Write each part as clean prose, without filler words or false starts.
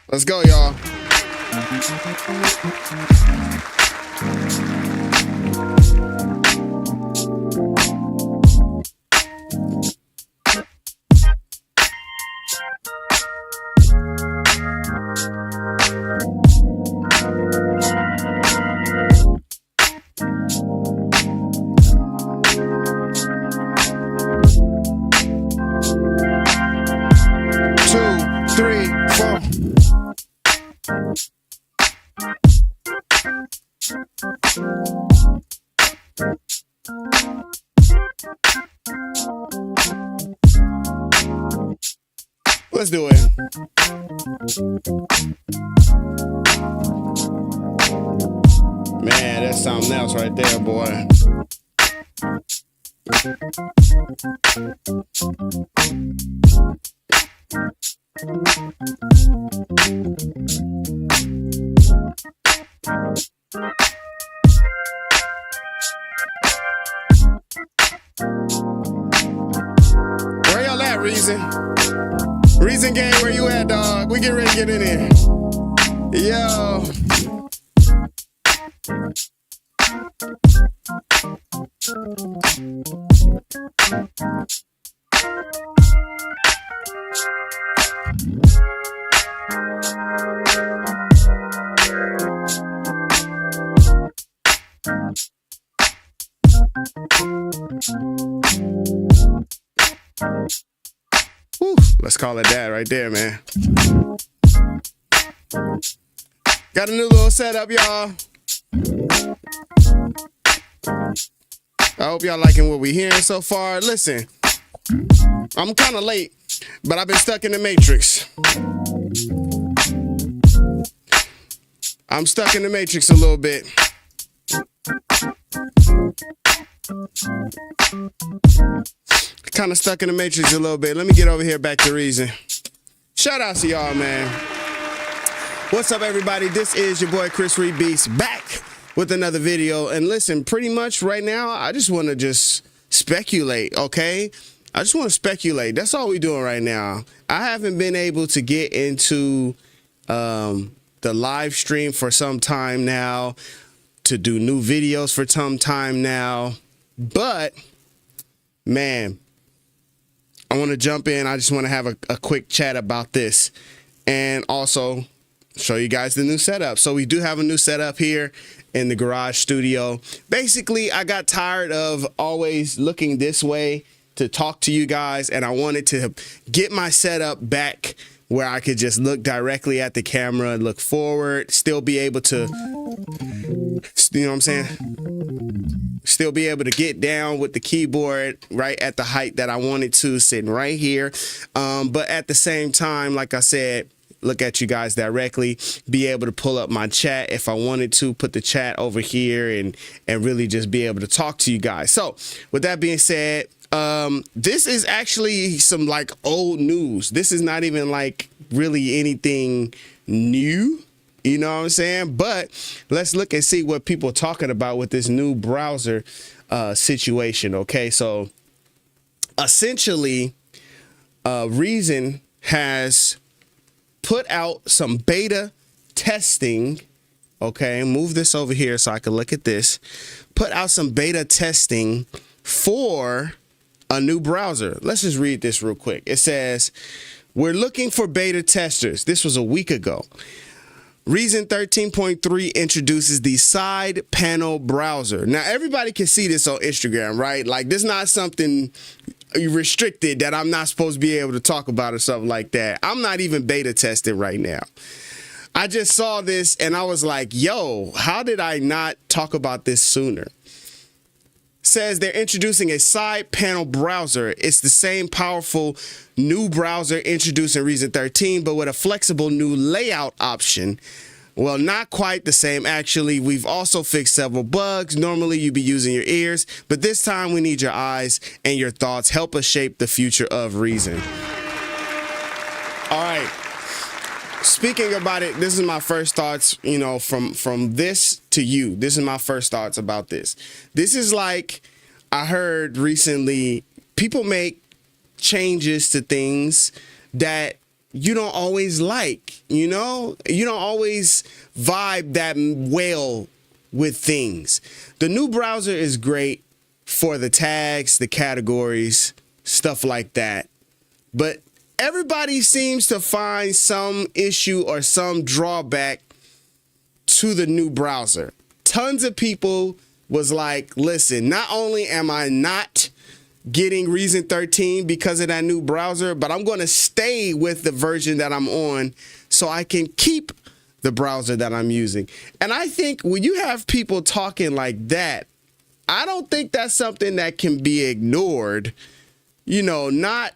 Let's go, y'all. Let's do it. Man, that's something else right there, boy. Where y'all at, Reason? Reason Gang, where you at, dog? We get ready to get in here. Yo. Whew, let's call it that right there, man. Got a new little setup, y'all. I hope y'all liking what we hearing so far. Listen, I'm kind of late, but I've been stuck in the Matrix. I'm stuck in the Matrix a little bit. Kind of stuck in the Matrix a little bit. Let me get over here back to Reason. Shout out to y'all, man. What's up, everybody? This is your boy Chris Reed Beast back with another video. And listen, pretty much right now, I just want to just speculate, okay? I just want to speculate. That's all we're doing right now. I haven't been able to get into the live stream for some time now, to do new videos for some time now. But, man, I want to jump in. I just want to have a quick chat about this and also show you guys the new setup. So we do have a new setup here in the garage studio. Basically, I got tired of always looking this way to talk to you guys, and I wanted to get my setup back where I could just look directly at the camera and look forward, still be able to, you know what I'm saying? Still be able to get down with the keyboard right at the height that I wanted to, sitting right here. But at the same time, like I said, look at you guys directly, be able to pull up my chat if I wanted to, put the chat over here and really just be able to talk to you guys. So with that being said, this is actually some like old news. This is not even like really anything new. You know what I'm saying? But let's look and see what people are talking about with this new browser situation. Okay, so essentially, Reason has put out some beta testing. Okay, move this over here so I can look at this. Put out some beta testing for a new browser. Let's just read this real quick. It says, we're looking for beta testers. This was a week ago. Reason 13.3 introduces the side panel browser. Now, everybody can see this on Instagram, right? Like, this is not something restricted that I'm not supposed to be able to talk about or something like that. I'm not even beta tested right now. I just saw this and I was like, yo, how did I not talk about this sooner? Says they're introducing a side panel browser. It's the same powerful new browser introduced in Reason 13, but with a flexible new layout option. Well, not quite the same, actually. We've also fixed several bugs. Normally, you'd be using your ears, but this time we need your eyes and your thoughts. Help us shape the future of Reason. All right. speaking about it, this is my first thoughts, you know, from this to you. This is my first thoughts about this. This is like, I heard recently, people make changes to things that you don't always like, you know? You don't always vibe that well with things. The new browser is great for the tags, the categories, stuff like that. But everybody seems to find some issue or some drawback to the new browser. Tons of people was like, listen, not only am I not getting Reason 13 because of that new browser, but I'm going to stay with the version that I'm on so I can keep the browser that I'm using. And I think when you have people talking like that, I don't think that's something that can be ignored, you know, not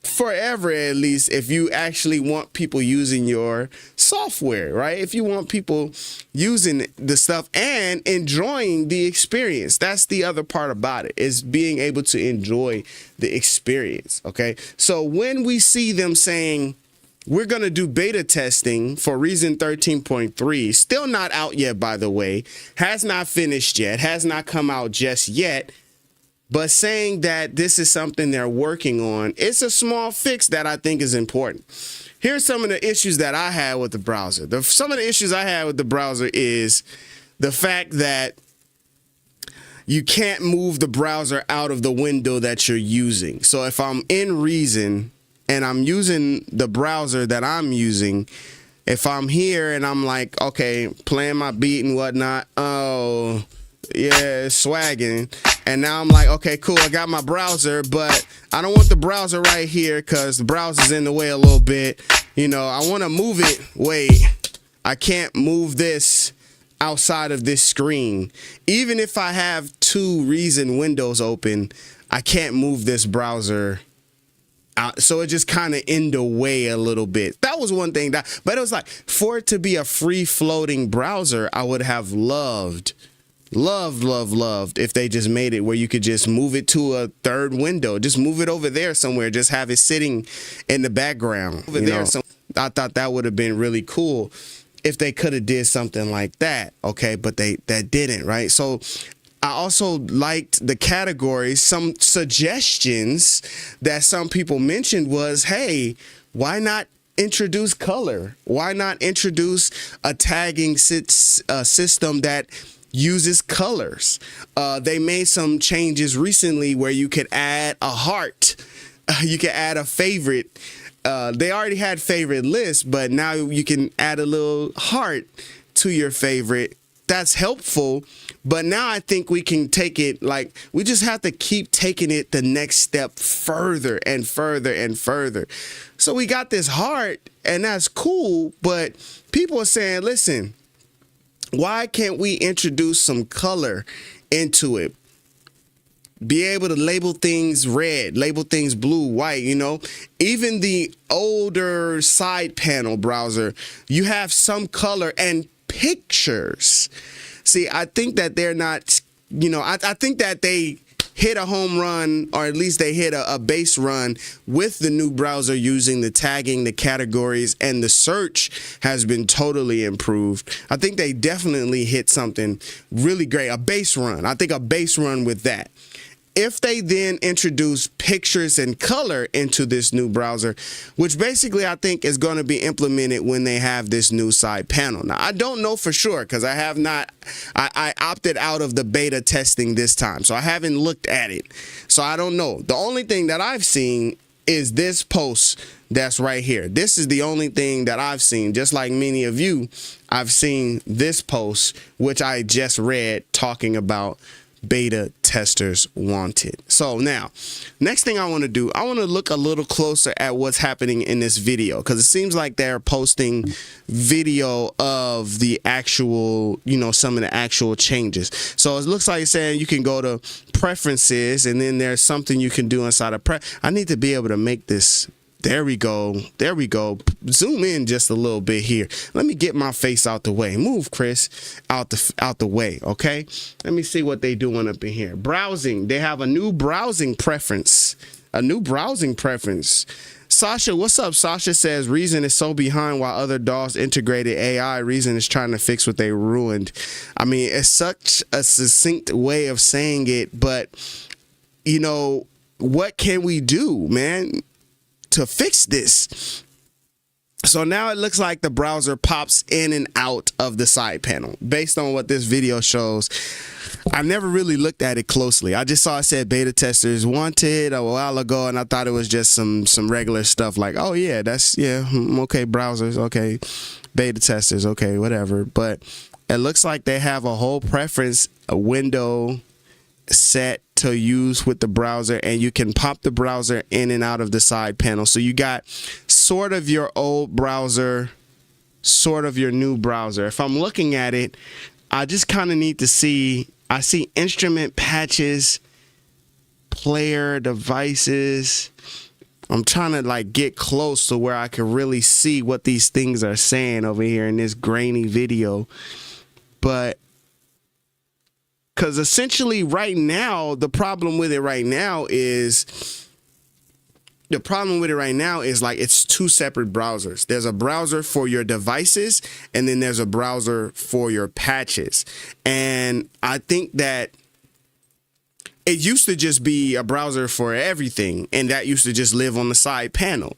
forever, at least, if you actually want people using your software, right? If you want people using the stuff and enjoying the experience. That's the other part about it, is being able to enjoy the experience, okay? So when we see them saying, we're going to do beta testing for Reason 13.3, still not out yet, by the way, has not finished yet, has not come out just yet, but saying that this is something they're working on, it's a small fix that I think is important. Here's some of the issues that I had with the browser. Some of the issues I had with the browser is the fact that you can't move the browser out of the window that you're using. So if I'm in Reason and I'm using the browser that I'm using, if I'm here and I'm like, okay, playing my beat and whatnot, oh, yeah, swagging. And now I'm like, okay, cool, I got my browser, but I don't want the browser right here because the browser's in the way a little bit. You know, I want to move it. Wait, I can't move this outside of this screen. Even if I have two Reason windows open, I can't move this browser out. So it just kind of in the way a little bit. That was one thing that, but it was like, for it to be a free floating browser, I would have loved if they just made it where you could just move it to a third window, just move it over there somewhere, just have it sitting in the background over there. So I thought that would have been really cool if they could have did something like that. Okay, but that didn't, right? So I also liked the categories. Some suggestions that some people mentioned was, hey, why not introduce color? Why not introduce a tagging system that uses colors? They made some changes recently where you could add a heart, you can add a favorite. They already had favorite lists, but now you can add a little heart to your favorite. That's helpful, but now I think we can take it, like, we just have to keep taking it the next step further and further and further. So we got this heart, and that's cool, but people are saying, listen, why can't we introduce some color into it? Be able to label things red, label things blue, white, you know? Even the older side panel browser, you have some color and pictures. See, I think that they're not, you know, I think that they hit a home run, or at least they hit a base run with the new browser using the tagging, the categories, and the search has been totally improved. I think they definitely hit something really great, a base run. I think a base run with that. If they then introduce pictures and color into this new browser, which basically I think is going to be implemented when they have this new side panel. Now, I don't know for sure because I have not, I opted out of the beta testing this time, so I haven't looked at it. So I don't know. The only thing that I've seen is this post that's right here. This is the only thing that I've seen. Just like many of you, I've seen this post, which I just read, talking about beta testers wanted. So now, next thing I want to do, I want to look a little closer at what's happening in this video, because it seems like they're posting video of the actual, you know, some of the actual changes. So it looks like it's saying you can go to preferences, and then there's something you can do inside of I need to be able to make this. There we go. There we go. Zoom in just a little bit here. Let me get my face out the way. Move, Chris, out the way, okay? Let me see what they doing up in here. Browsing. They have a new browsing preference. A new browsing preference. Sasha, what's up? Sasha says Reason is so behind while other DAWs integrated AI. Reason is trying to fix what they ruined. I mean, it's such a succinct way of saying it, but you know, what can we do, man, to fix this? So now it looks like the browser pops in and out of the side panel based on what this video shows. I never really looked at it closely. I just saw it said beta testers wanted a while ago, and I thought it was just some regular stuff like, oh yeah, that's, yeah, okay, browsers, okay, beta testers, okay, whatever. But it looks like they have a whole preference, a window set to use with the browser, and you can pop the browser in and out of the side panel. So you got sort of your old browser, sort of your new browser. If I'm looking at it, I just kind of need to see, I see instrument patches, player devices. I'm trying to like get close to where I can really see what these things are saying over here in this grainy video. But because essentially right now, the problem with it right now is like it's two separate browsers. There's a browser for your devices, and then there's a browser for your patches. And I think that it used to just be a browser for everything, and that used to just live on the side panel.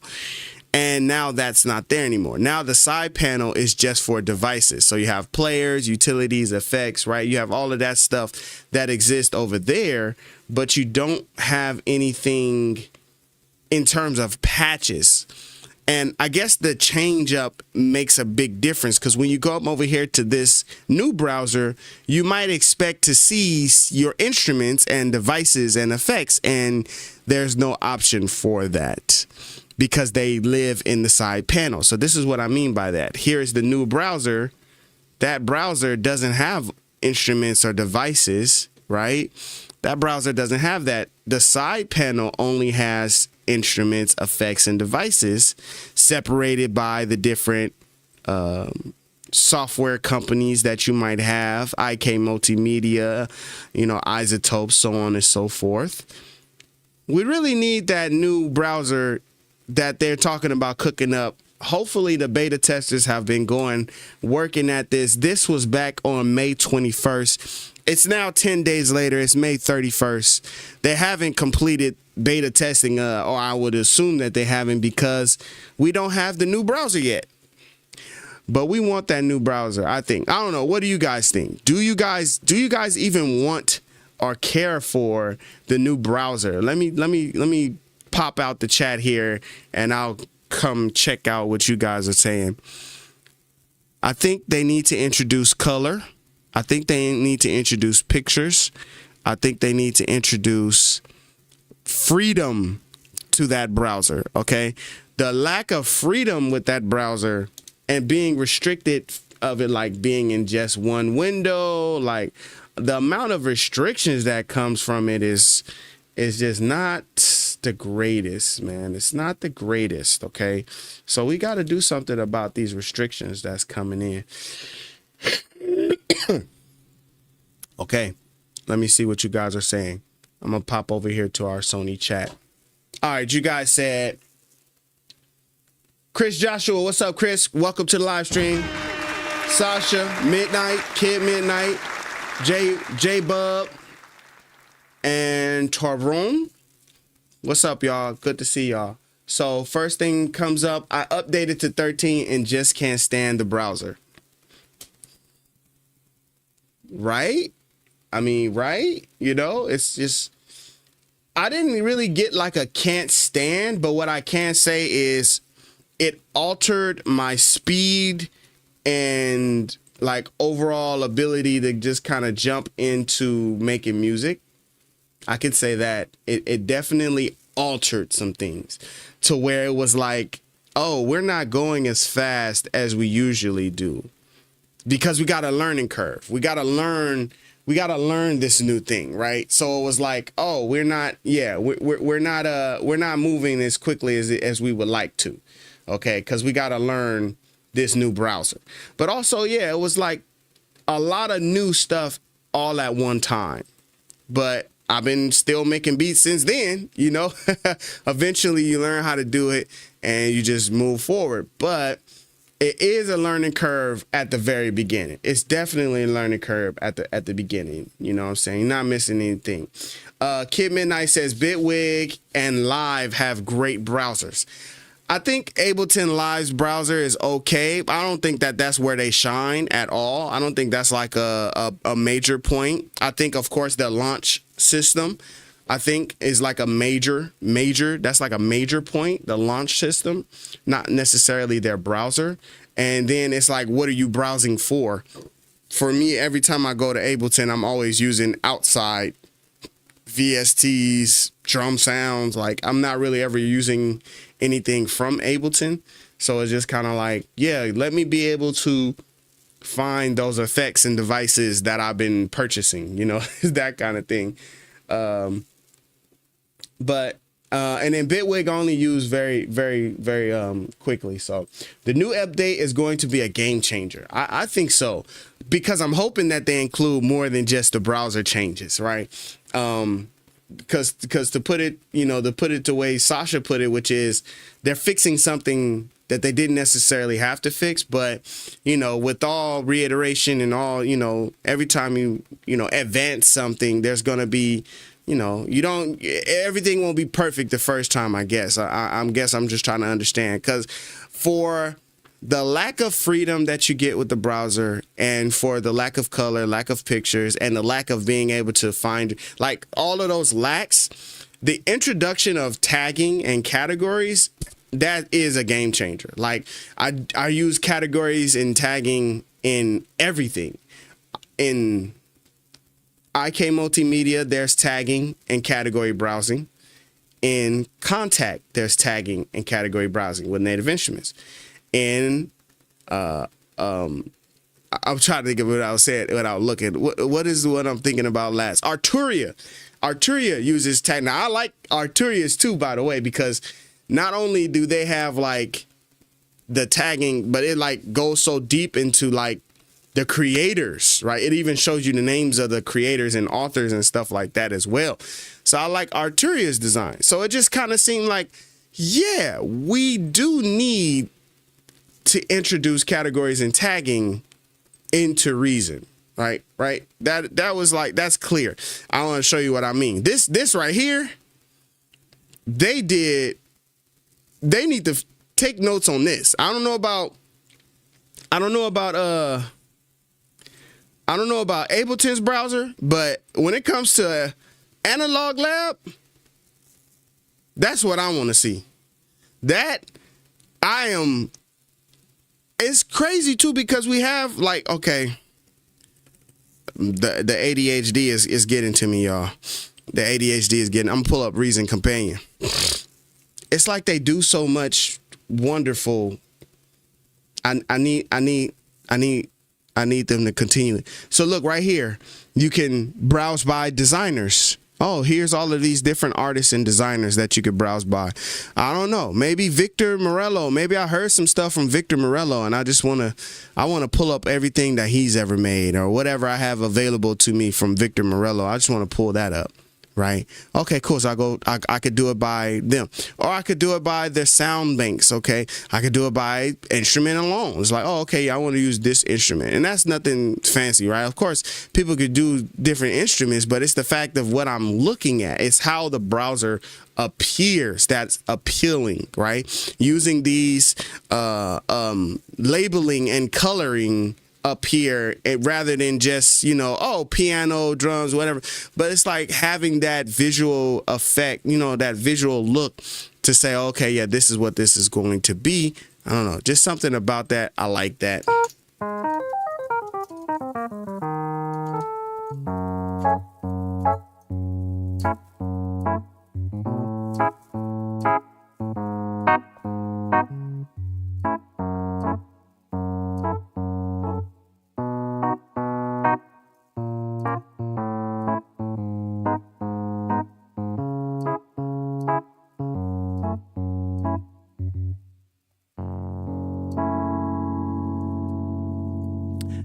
And now that's not there anymore. Now the side panel is just for devices. So you have players, utilities, effects, right? You have all of that stuff that exists over there, but you don't have anything in terms of patches. And I guess the change up makes a big difference, because when you go up over here to this new browser, you might expect to see your instruments and devices and effects, and there's no option for that, because they live in the side panel. So this is what I mean by that. Here is the new browser. That browser doesn't have instruments or devices, right? That browser doesn't have that. The side panel only has instruments, effects, and devices separated by the different software companies that you might have, IK Multimedia, you know, Isotope, so on and so forth. We really need that new browser that they're talking about cooking up. Hopefully the beta testers have been working at this. This was back on May 21st. It's now 10 days later. It's May 31st. They haven't completed beta testing, or I would assume that they haven't, because we don't have the new browser yet. But we want that new browser, I think. I don't know. What do you guys think? Do you guys even want or care for the new browser? Let me pop out the chat here, and I'll come check out what you guys are saying. I think they need to introduce color. I think they need to introduce pictures. I think they need to introduce freedom to that browser, okay? The lack of freedom with that browser and being restricted of it, like being in just one window, like the amount of restrictions that comes from it is just not the greatest, man. It's not the greatest, okay? So we got to do something about these restrictions that's coming in. Okay, let me see what you guys are saying. I'm going to pop over here to our Sony chat. All right, you guys said, Chris Joshua, what's up, Chris? Welcome to the live stream. Sasha, Midnight, Kid Midnight, J Bub, and Tyrone. What's up, y'all? Good to see y'all. So first thing comes up, I updated to 13 and just can't stand the browser. Right? I mean, right? You know, it's just, I didn't really get like a can't stand, but what I can say is it altered my speed and like overall ability to just kind of jump into making music. I could say that it definitely altered some things to where it was like, oh, we're not going as fast as we usually do because we got a learning curve. We got to learn this new thing, right? So it was like, oh, we're not moving as quickly as we would like to. Okay, because we got to learn this new browser. But also, yeah, it was like a lot of new stuff all at one time. But I've been still making beats since then, you know. Eventually you learn how to do it and you just move forward. But it is a learning curve at the very beginning. It's definitely a learning curve at the beginning. You know what I'm saying? You're not missing anything. Kid Midnight says Bitwig and Live have great browsers. I think Ableton Live's browser is okay. I don't think that that's where they shine at all. I don't think that's like a major point. I think, of course, the launch system, I think, is like a major, that's like a major point, the launch system, not necessarily their browser. And then it's like, what are you browsing for? For me, every time I go to Ableton, I'm always using outside VSTs, drum sounds. Like, I'm not really ever using anything from Ableton. So it's just kind of like, yeah, let me be able to find those effects and devices that I've been purchasing, you know, that kind of thing. And then Bitwig only used very quickly. So the new update is going to be a game changer. I think so, because I'm hoping that they include more than just the browser changes, right? Because to put it the way Sasha put it, which is they're fixing something that they didn't necessarily have to fix, but, you know, with all reiteration and all, you know, every time you advance something, there's going to be, you know, everything won't be perfect the first time, I guess. I'm just trying to understand, because for the lack of freedom that you get with the browser, and for the lack of color, lack of pictures, and the lack of being able to find, like, all of those lacks, the introduction of tagging and categories, that is a game changer. Like, I use categories and tagging in everything. In IK Multimedia, there's tagging and category browsing. In Kontakt, there's tagging and category browsing with Native Instruments. In I'm trying to think of what I was saying without looking. What is what I'm thinking about last? Arturia uses tag. Now, I like Arturia's too, by the way, because not only do they have like the tagging, but it like goes so deep into like the creators, right? It even shows you the names of the creators and authors and stuff like that as well. So I like Arturia's design. So it just kind of seemed like, yeah, we do need to introduce categories and tagging into Reason, right? That was like, that's clear. I want to show you what I mean. This right here, they need to take notes on this. I don't know about Ableton's browser, but when it comes to Analog Lab, that's what I want to see. It's crazy too, because we have like, okay, the ADHD is getting to me, y'all. The ADHD is getting, I'm gonna pull up Reason Companion. It's like they do so much wonderful. I need them to continue. So look right here, you can browse by designers. Oh, here's all of these different artists and designers that you could browse by. I don't know. Maybe Victor Morello. Maybe I heard some stuff from Victor Morello, and I want to pull up everything that he's ever made, or whatever I have available to me from Victor Morello. I just want to pull that up. Right. Okay, cool. So I could do it by them, or I could do it by their sound banks. Okay. I could do it by instrument alone. It's like, oh, okay, I want to use this instrument, and that's nothing fancy, right? Of course, people could do different instruments, but it's the fact of what I'm looking at. It's how the browser appears that's appealing, right? Using these labeling and coloring up here, rather than just, you know, oh, piano, drums, whatever. But it's like having that visual effect, you know, that visual look to say, okay, yeah, this is what this is going to be. I don't know, just something about that. I like that.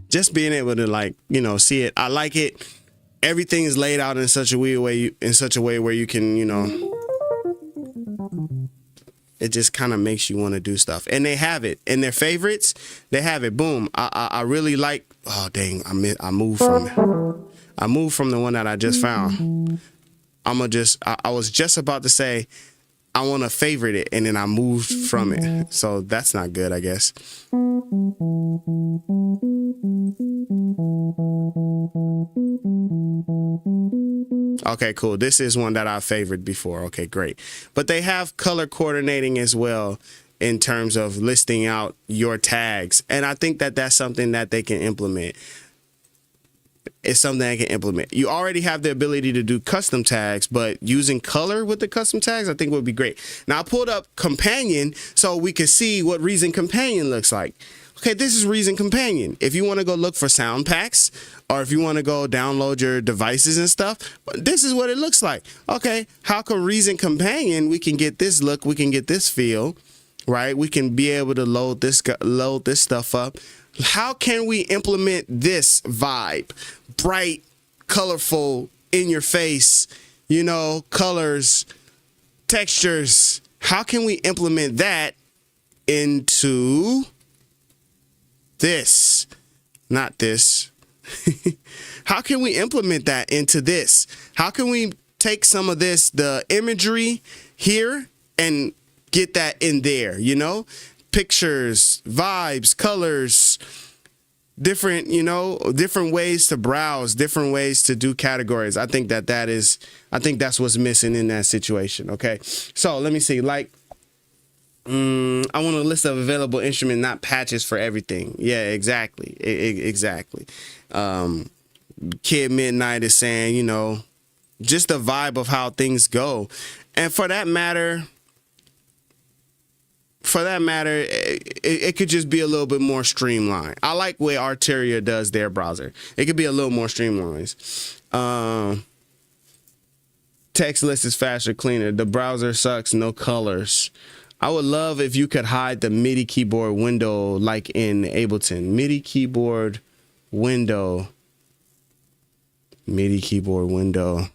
Just being able to, like, you know, see it. I like it. Everything is laid out in such a weird way, where you can, you know, It just kind of makes you want to do stuff. And they have it in their favorites. They have it. Boom. I really like. Oh dang! I moved from it. I moved from the one that I just found. I was just about to say I want to favorite it, and then I moved from it. So that's not good, I guess. Okay, cool. This is one that I favored before. Okay, great. But they have color coordinating as well in terms of listing out your tags. And I think that that's something that they can implement. It's something they can implement. You already have the ability to do custom tags, but using color with the custom tags, I think would be great. Now I pulled up Companion so we could see what Reason Companion looks like. Okay, this is Reason Companion. If you want to go look for sound packs, or if you want to go download your devices and stuff, this is what it looks like. Okay, how come Reason Companion, we can get this look, we can get this feel, right? We can be able to load this stuff up. How can we implement this vibe? Bright, colorful, in your face, you know, colors, textures. How can we implement that into this? Not this. How can we implement that into this? How can we take some of this, the imagery here, and get that in there, you know? Pictures, vibes, colors, different, you know, different ways to browse, different ways to do categories. I think that's what's missing in that situation. Okay. So let me see, like, I want a list of available instrument, not patches for everything. Yeah, exactly. Exactly. Kid Midnight is saying, you know, just the vibe of how things go. And for that matter, it could just be a little bit more streamlined. I like the way Arteria does their browser. It could be a little more streamlined. Text list is faster, cleaner. The browser sucks, no colors. I would love if you could hide the MIDI keyboard window like in Ableton. MIDI keyboard window. MIDI keyboard window.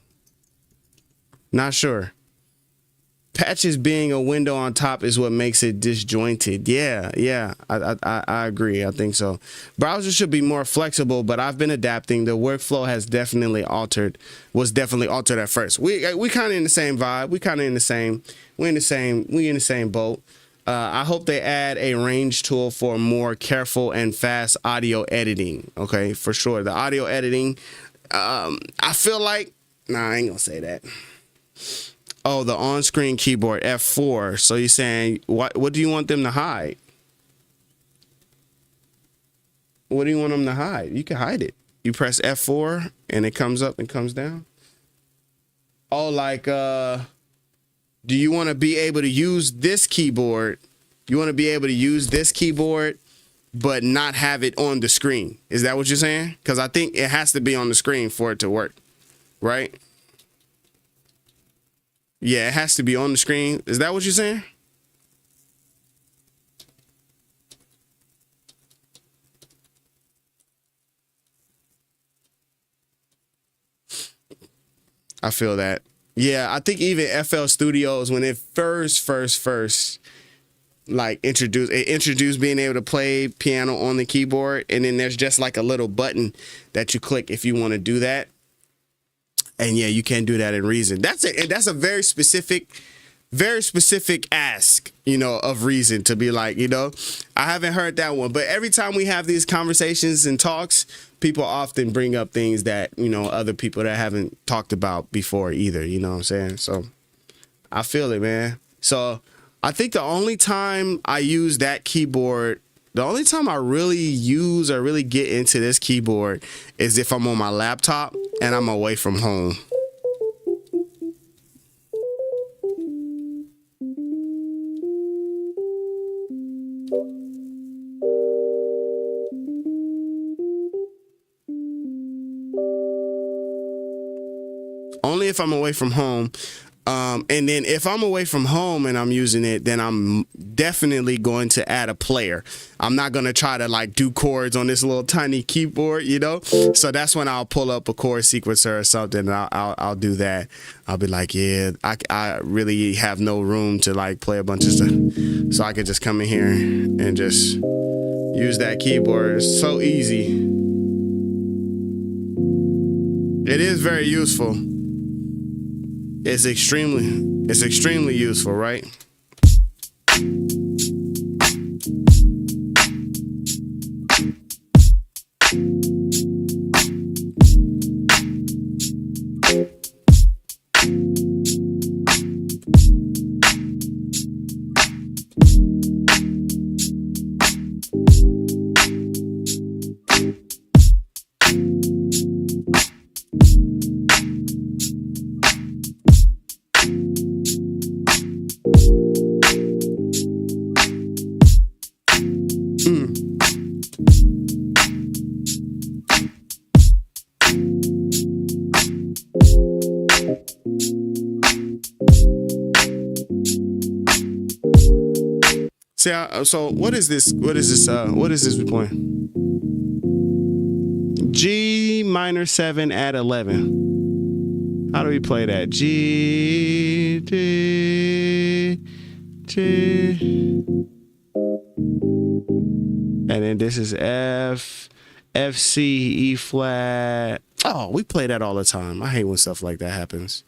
Not sure. Patches being a window on top is what makes it disjointed. Yeah, I agree. I think so. Browsers should be more flexible, but I've been adapting. The workflow was definitely altered at first. We kind of in the same vibe. We in the same boat. I hope they add a range tool for more careful and fast audio editing. Okay, for sure. The audio editing, I feel like, nah, I ain't gonna say that. Oh, the on-screen keyboard, F4. So you're saying, what do you want them to hide? What do you want them to hide? You can hide it. You press F4 and it comes up and comes down. Oh, like, do you want to be able to use this keyboard? You want to be able to use this keyboard, but not have it on the screen. Is that what you're saying? Because I think it has to be on the screen for it to work, right? Yeah, it has to be on the screen. Is that what you're saying? I feel that. Yeah, I think even FL Studios, when it first like introduced being able to play piano on the keyboard, and then there's just like a little button that you click if you want to do that. And yeah, you can't do that in Reason. That's a very specific ask, you know, of Reason to be like, you know, I haven't heard that one. But every time we have these conversations and talks, people often bring up things that, you know, other people that haven't talked about before either, you know what I'm saying? So I feel it, man. So I think the only time I use that keyboard, the only time I really use or really get into this keyboard is if I'm on my laptop and I'm away from home. Only if I'm away from home. And then if I'm away from home and I'm using it, then I'm definitely going to add a player. I'm not going to try to like do chords on this little tiny keyboard, you know? So that's when I'll pull up a chord sequencer or something. And I'll do that. I'll be like, yeah, I really have no room to like play a bunch of stuff. So I could just come in here and just use that keyboard. It's so easy. It is very useful. It's extremely useful, right? See, so what is this? What is this we playing? G minor 7 add 11. How do we play that? G, D, G. And then this is F, F, C, E flat. Oh, we play that all the time. I hate when stuff like that happens.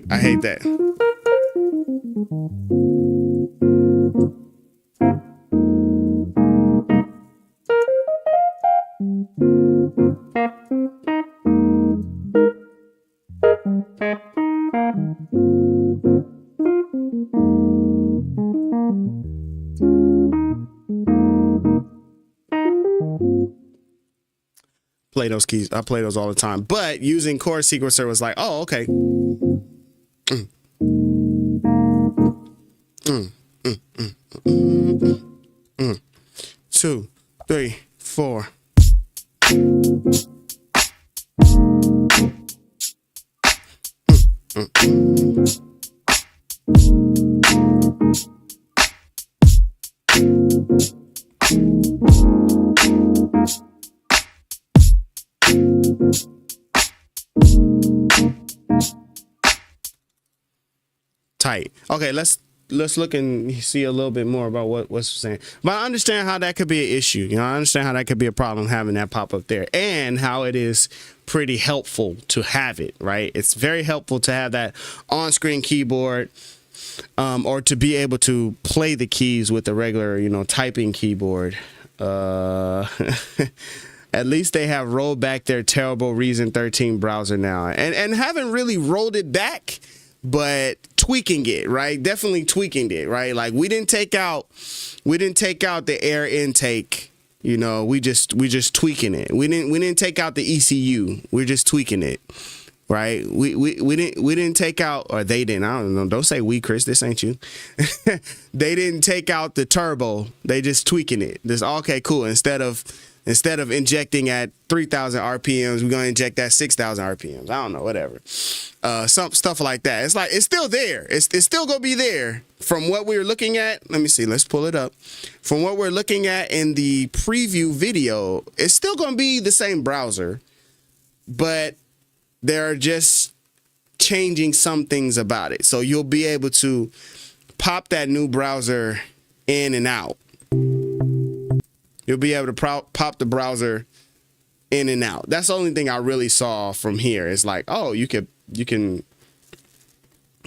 I hate that. Play those keys. I play those all the time. But using chord sequencer was like, oh, okay. 2, 3, 4. Tight. Okay, let's look and see a little bit more about what's saying. But I understand how that could be an issue. You know, I understand how that could be a problem having that pop up there, and how it is pretty helpful to have it, right? It's very helpful to have that on-screen keyboard, or to be able to play the keys with the regular, you know, typing keyboard. At least they have rolled back their terrible Reason 13 browser now, and haven't really rolled it back, but tweaking it, right? Definitely tweaking it, right? Like we didn't take out the air intake, you know, we just tweaking it. We didn't take out the ECU. We're just tweaking it. Right? We didn't take out, or they didn't, I don't know. Don't say we, Chris, this ain't you. They didn't take out the turbo. They just tweaking it. This okay, cool. Instead of injecting at 3,000 RPMs, we're gonna inject at 6,000 RPMs. I don't know, whatever. Some stuff like that. It's like it's still there. It's still gonna be there. From what we were looking at, let me see. Let's pull it up. From what we're looking at in the preview video, it's still gonna be the same browser, but they're just changing some things about it. So you'll be able to pop that new browser in and out. You'll be able to pop the browser in and out. That's the only thing I really saw from here. It's like, oh, you can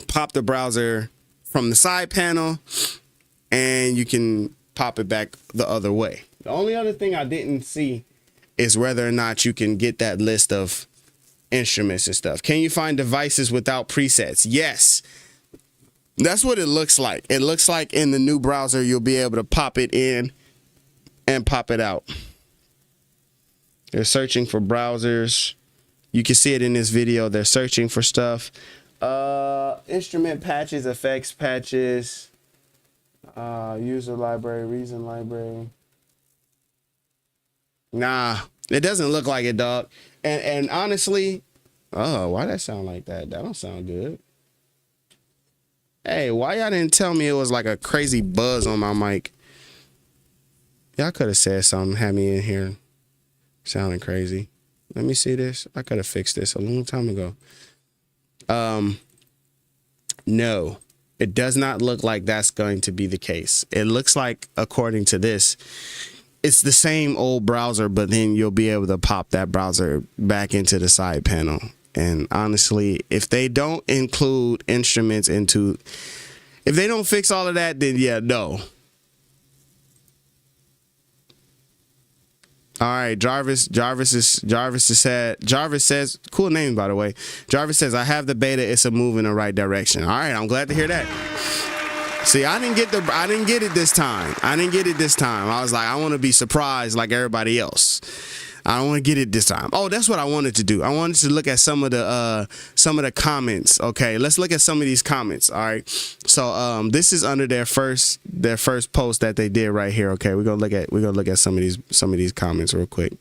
pop the browser from the side panel, and you can pop it back the other way. The only other thing I didn't see is whether or not you can get that list of instruments and stuff. Can you find devices without presets? Yes. That's what it looks like. It looks like in the new browser, you'll be able to pop it in and pop it out. They're searching for browsers. You can see it in this video. They're searching for stuff. Instrument patches, effects patches, user library, reason library. Nah, It doesn't look like it, dog. And honestly, oh, why that sound like that? That don't sound good. Hey, why y'all didn't tell me it was like a crazy buzz on my mic? Y'all could have said something, had me in here sounding crazy. Let me see this. I could have fixed this a long time ago. No, it does not look like that's going to be the case. It looks like, according to this, it's the same old browser, but then you'll be able to pop that browser back into the side panel. And honestly, if they don't include instruments if they don't fix all of that, then yeah, no. All right, Jarvis says, cool name, by the way. Jarvis says, I have the beta. It's a move in the right direction. All right, I'm glad to hear that. See, I didn't get it this time. I was like, I want to be surprised like everybody else. I don't want to get it this time. Oh, that's what I wanted to do. I wanted to look at some of the comments. Okay, let's look at some of these comments. All right. So this is under their first post that they did right here. Okay, we're gonna look at some of these comments real quick.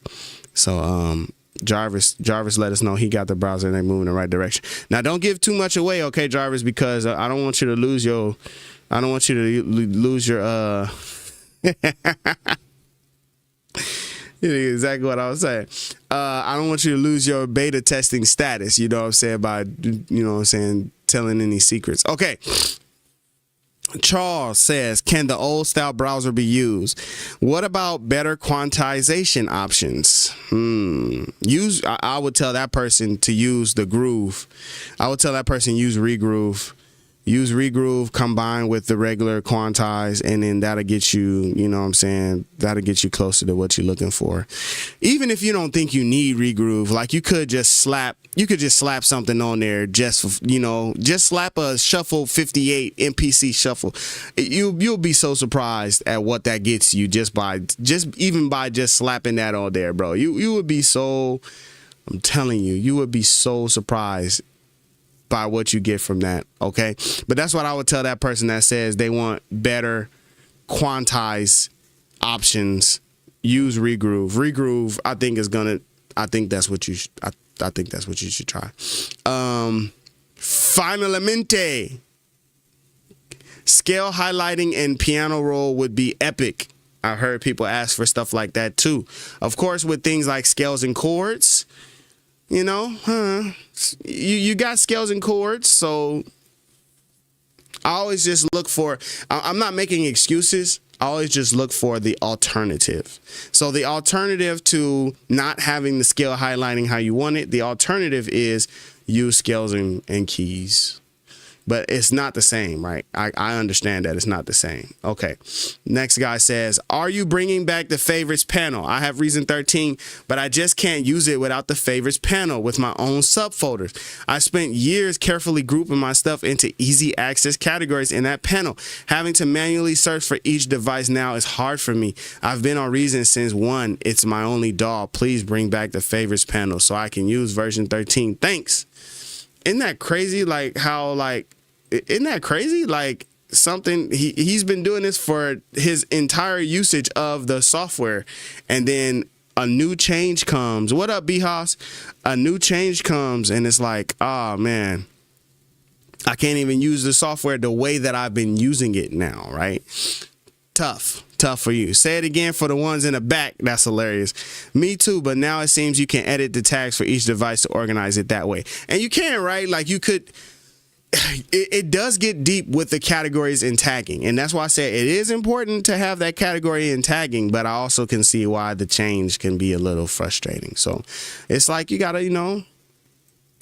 So Jarvis let us know he got the browser and they moving in the right direction. Now don't give too much away, okay, Jarvis, because I don't want you to lose your You know exactly what I was saying. I don't want you to lose your beta testing status, you know what I'm saying, by, you know what I'm saying, telling any secrets. Okay. Charles says, can the old style browser be used? What about better quantization options? I would tell that person to use the Groove. I would tell that person use Regroove. Use Regroove combined with the regular quantize, and then that'll get you, you know what I'm saying, that'll get you closer to what you're looking for. Even if you don't think you need Regroove, like you could just slap something on there, just, you know, just slap a Shuffle 58 MPC Shuffle. You'll be so surprised at what that gets you just by slapping that on there, bro. You would be so, I'm telling you, you would be so surprised by what you get from that. Okay, but that's what I would tell that person that says they want better quantize options. Use Regroove. Regroove, I think that's what you should try. Finalmente, scale highlighting and piano roll would be epic. I heard people ask for stuff like that too. Of course, with things like scales and chords, you know, you got scales and chords, so I always just look for, I'm not making excuses, I always just look for the alternative. So the alternative to not having the scale highlighting how you want it, the alternative is use scales and keys. But it's not the same, right? I understand that it's not the same. Okay. Next guy says, are you bringing back the favorites panel? I have Reason 13, but I just can't use it without the favorites panel with my own subfolders. I spent years carefully grouping my stuff into easy access categories in that panel. Having to manually search for each device now is hard for me. I've been on Reason since 1. It's my only DAW. Please bring back the favorites panel so I can use version 13. Thanks. Isn't that crazy? Isn't that crazy? Like something he's been doing this for his entire usage of the software, and then a new change comes. What up, B-Hoss? A new change comes, and it's like, oh man, I can't even use the software the way that I've been using it now, right? Tough for you. Say it again for the ones in the back. That's hilarious. Me too, but now it seems you can edit the tags for each device to organize it that way. And you can, right? Like you could. It does get deep with the categories and tagging, and that's why I say it is important to have that category and tagging, but I also can see why the change can be a little frustrating. So it's like you gotta, you know,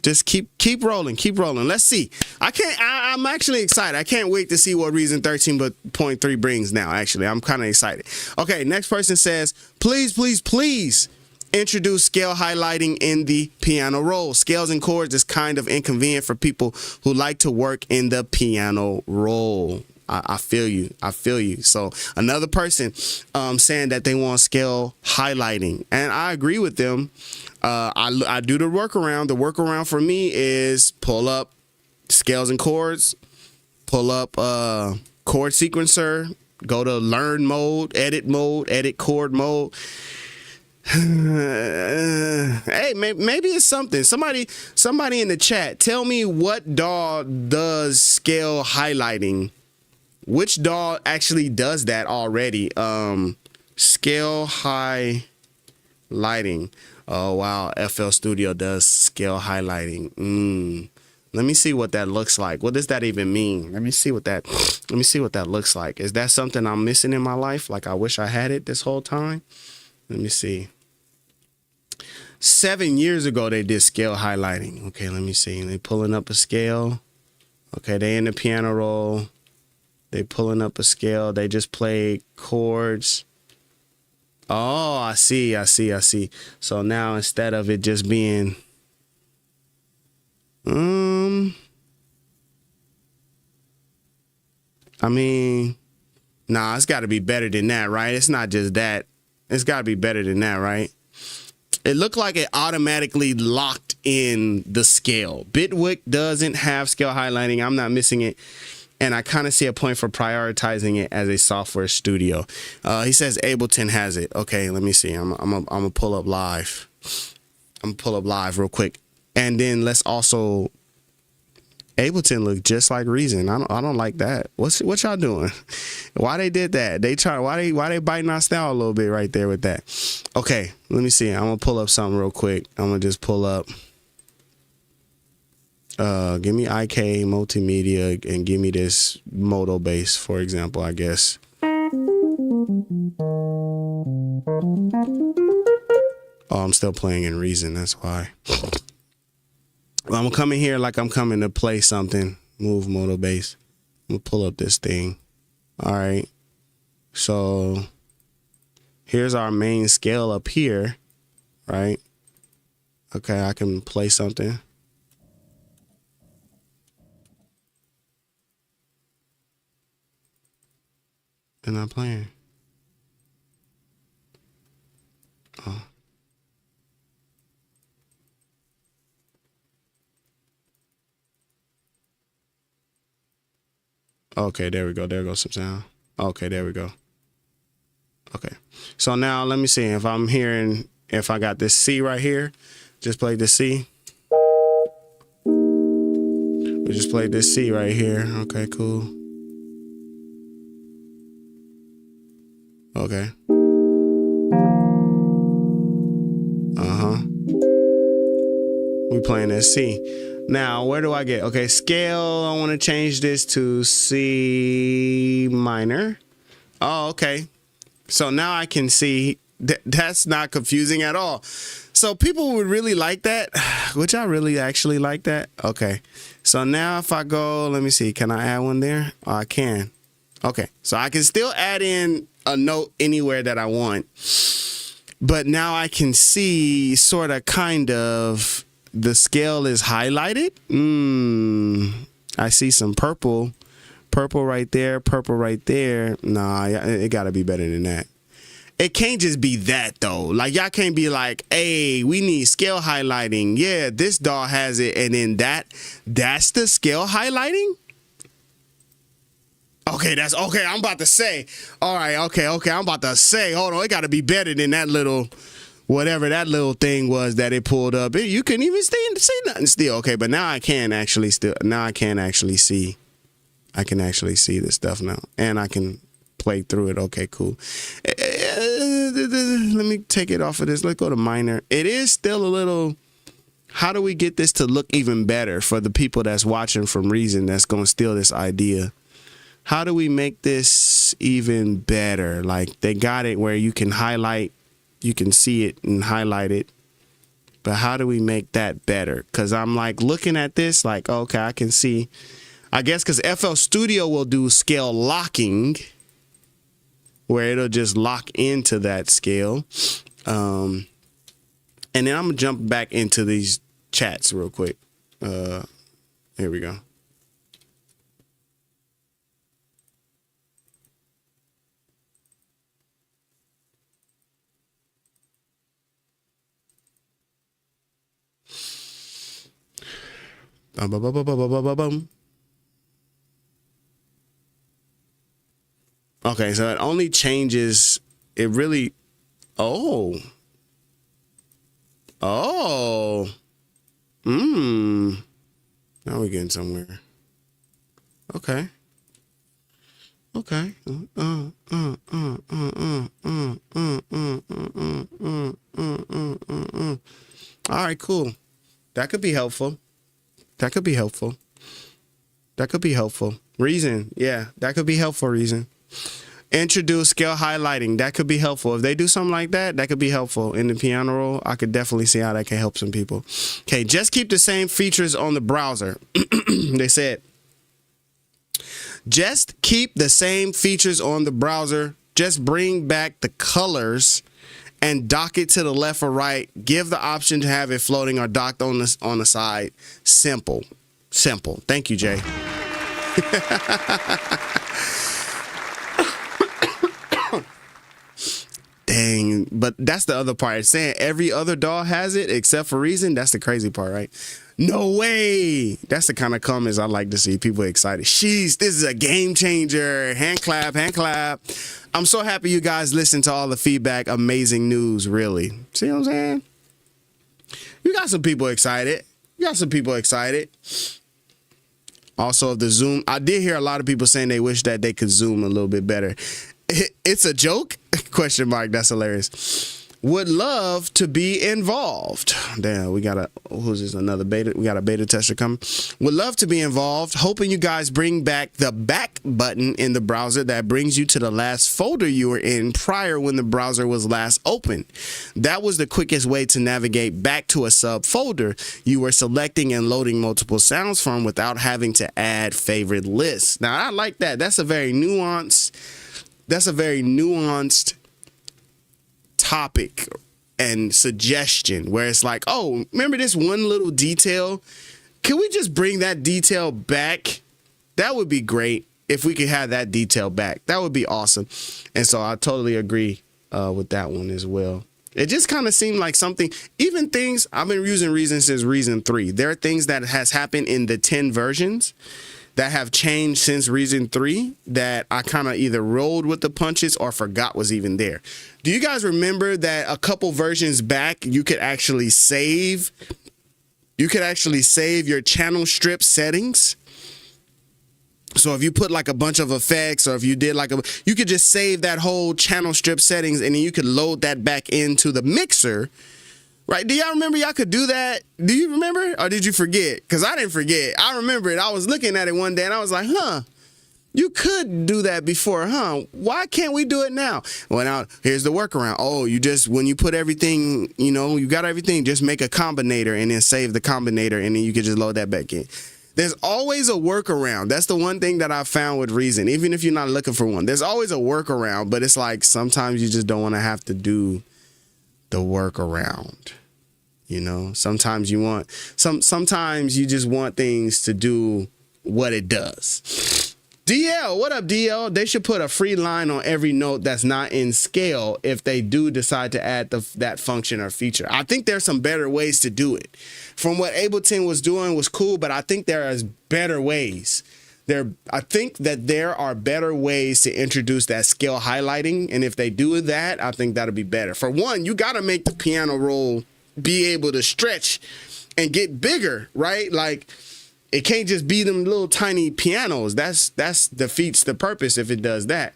just keep rolling. Let's see. I'm actually excited. I can't wait to see what Reason 13.3 brings now. Actually, I'm kind of excited. Okay, next person says, please introduce scale highlighting in the piano roll. Scales and chords is kind of inconvenient for people who like to work in the piano roll. I feel you. So another person saying that they want scale highlighting, and I agree with them. I do the workaround. The workaround for me is pull up scales and chords, pull up chord sequencer, go to learn mode, edit chord mode. Hey, maybe it's something. Somebody in the chat, tell me what DAW does scale highlighting. Which DAW actually does that already? Scale highlighting. Oh wow, FL Studio does scale highlighting. Let me see what that looks like. What does that even mean? Let me see what that looks like. Is that something I'm missing in my life? Like I wish I had it this whole time? Let me see. 7 years ago, they did scale highlighting. Okay, let me see. They pulling up a scale. Okay, they in the piano roll. They pulling up a scale. They just play chords. Oh, I see. So now instead of it just being, I mean, nah, it's got to be better than that, right? It's not just that. It's got to be better than that, right? It looked like it automatically locked in the scale. Bitwig doesn't have scale highlighting. I'm not missing it. And I kind of see a point for prioritizing it as a software studio. He says Ableton has it. Okay, let me see. I'm gonna pull up live. I'm gonna pull up live real quick. And then let's also, Ableton look just like Reason. I don't like that. What y'all doing? Why they did that? Why they biting our style a little bit right there with that? Okay, let me see. I'm gonna pull up something real quick. I'm gonna just pull up. Give me IK multimedia and give me this Modo bass, for example, I guess. Oh, I'm still playing in Reason. That's why. I'm gonna come in here like I'm coming to play something. Move Modo bass. I'm gonna pull up this thing. All right. So here's our main scale up here, right? Okay, I can play something. They're not playing. Oh. Okay, there we go. There goes some sound. Okay, there we go. Okay. So now let me see if I'm hearing, if I got this C right here, just play the C. We just played this C right here. Okay, cool. Okay. We playing that C. Now, where do I get? Okay, scale. I want to change this to C minor. Oh, okay. So now I can see that's not confusing at all. So people would really like that. Would y'all really actually like that? Okay. So now if I go, let me see. Can I add one there? Oh, I can. Okay. So I can still add in a note anywhere that I want. But now I can see sort of kind of the scale is highlighted. I see some purple right there, purple right there. Nah, it gotta be better than that. It can't just be that though. Like y'all can't be like, hey, we need scale highlighting. Yeah, this DAW has it, and then that's the scale highlighting. Okay, that's okay. I'm about to say. All right, okay. I'm about to say. Hold on, it gotta be better than that little. Whatever that little thing was that it pulled up, you couldn't even see nothing still. Okay, but now I can actually see. I can actually see this stuff now, and I can play through it. Okay, cool. Let me take it off of this. Let's go to minor. It is still a little. How do we get this to look even better for the people that's watching from Reason that's gonna steal this idea? How do we make this even better? Like they got it where you can highlight. You can see it and highlight it, but how do we make that better? Because I'm like looking at this like, okay, I can see, I guess because FL Studio will do scale locking where it'll just lock into that scale. And then I'm gonna jump back into these chats real quick. Here we go. Okay, so it only changes, it really, oh, Oh. Now we're getting somewhere. Okay. Okay. All right, cool. That could be helpful. That could be helpful. That could be helpful. Reason. Yeah, that could be helpful. Reason. Introduce scale highlighting. That could be helpful. If they do something like that, that could be helpful in the piano roll. I could definitely see how that can help some people. Okay, just keep the same features on the browser. They said, just keep the same features on the browser. Just bring back the colors and dock it to the left or right. Give the option to have it floating or docked on the side. Simple. Simple. Thank you, Jay. Dang, but that's the other part. It's saying every other DAW has it except for Reason. That's the crazy part, right? No way. That's the kind of comments I like to see. People excited. Sheesh, this is a game changer. Hand clap, hand clap. I'm so happy you guys listen to all the feedback. Amazing news, really. See what I'm saying? You got some people excited. You got some people excited. Also, the Zoom. I did hear a lot of people saying they wish that they could Zoom a little bit better. It's a joke? Question mark. That's hilarious. Would love to be involved. Damn, we got who's this? Another beta. We got a beta tester coming. Would love to be involved. Hoping you guys bring back the back button in the browser that brings you to the last folder you were in prior when the browser was last open. That was the quickest way to navigate back to a subfolder you were selecting and loading multiple sounds from without having to add favorite lists. Now, I like that. That's a very nuanced topic and suggestion where it's like, oh, remember this one little detail? Can we just bring that detail back? That would be great if we could have that detail back. That would be awesome. And so I totally agree with that one as well. It just kind of seemed like something, even things, I've been using Reason since Reason 3. There are things that has happened in the 10 versions that have changed since Reason 3 that I kind of either rolled with the punches or forgot was even there. Do you guys remember that a couple versions back, you could actually save your channel strip settings? So if you put like a bunch of effects, or if you did you could just save that whole channel strip settings and then you could load that back into the mixer. Right? Do y'all remember y'all could do that? Do you remember? Or did you forget? Because I didn't forget. I remember it. I was looking at it one day and I was like, huh, you could do that before, huh? Why can't we do it now? Well, now here's the workaround. Oh, when you put everything, you got everything, just make a combinator and then save the combinator and then you can just load that back in. There's always a workaround. That's the one thing that I found with Reason, even if you're not looking for one. There's always a workaround, but it's like sometimes you just don't want to have to do the workaround. Sometimes sometimes you just want things to do what it does. DL, what up, DL? They should put a free line on every note that's not in scale if they do decide to add that function or feature. I think there's some better ways to do it. From what Ableton was doing was cool, but I think there is better ways. I think that there are better ways to introduce that scale highlighting, and if they do that, I think that'll be better. For one, you got to make the piano roll be able to stretch and get bigger, right? Like, it can't just be them little tiny pianos. That's defeats the purpose if it does that.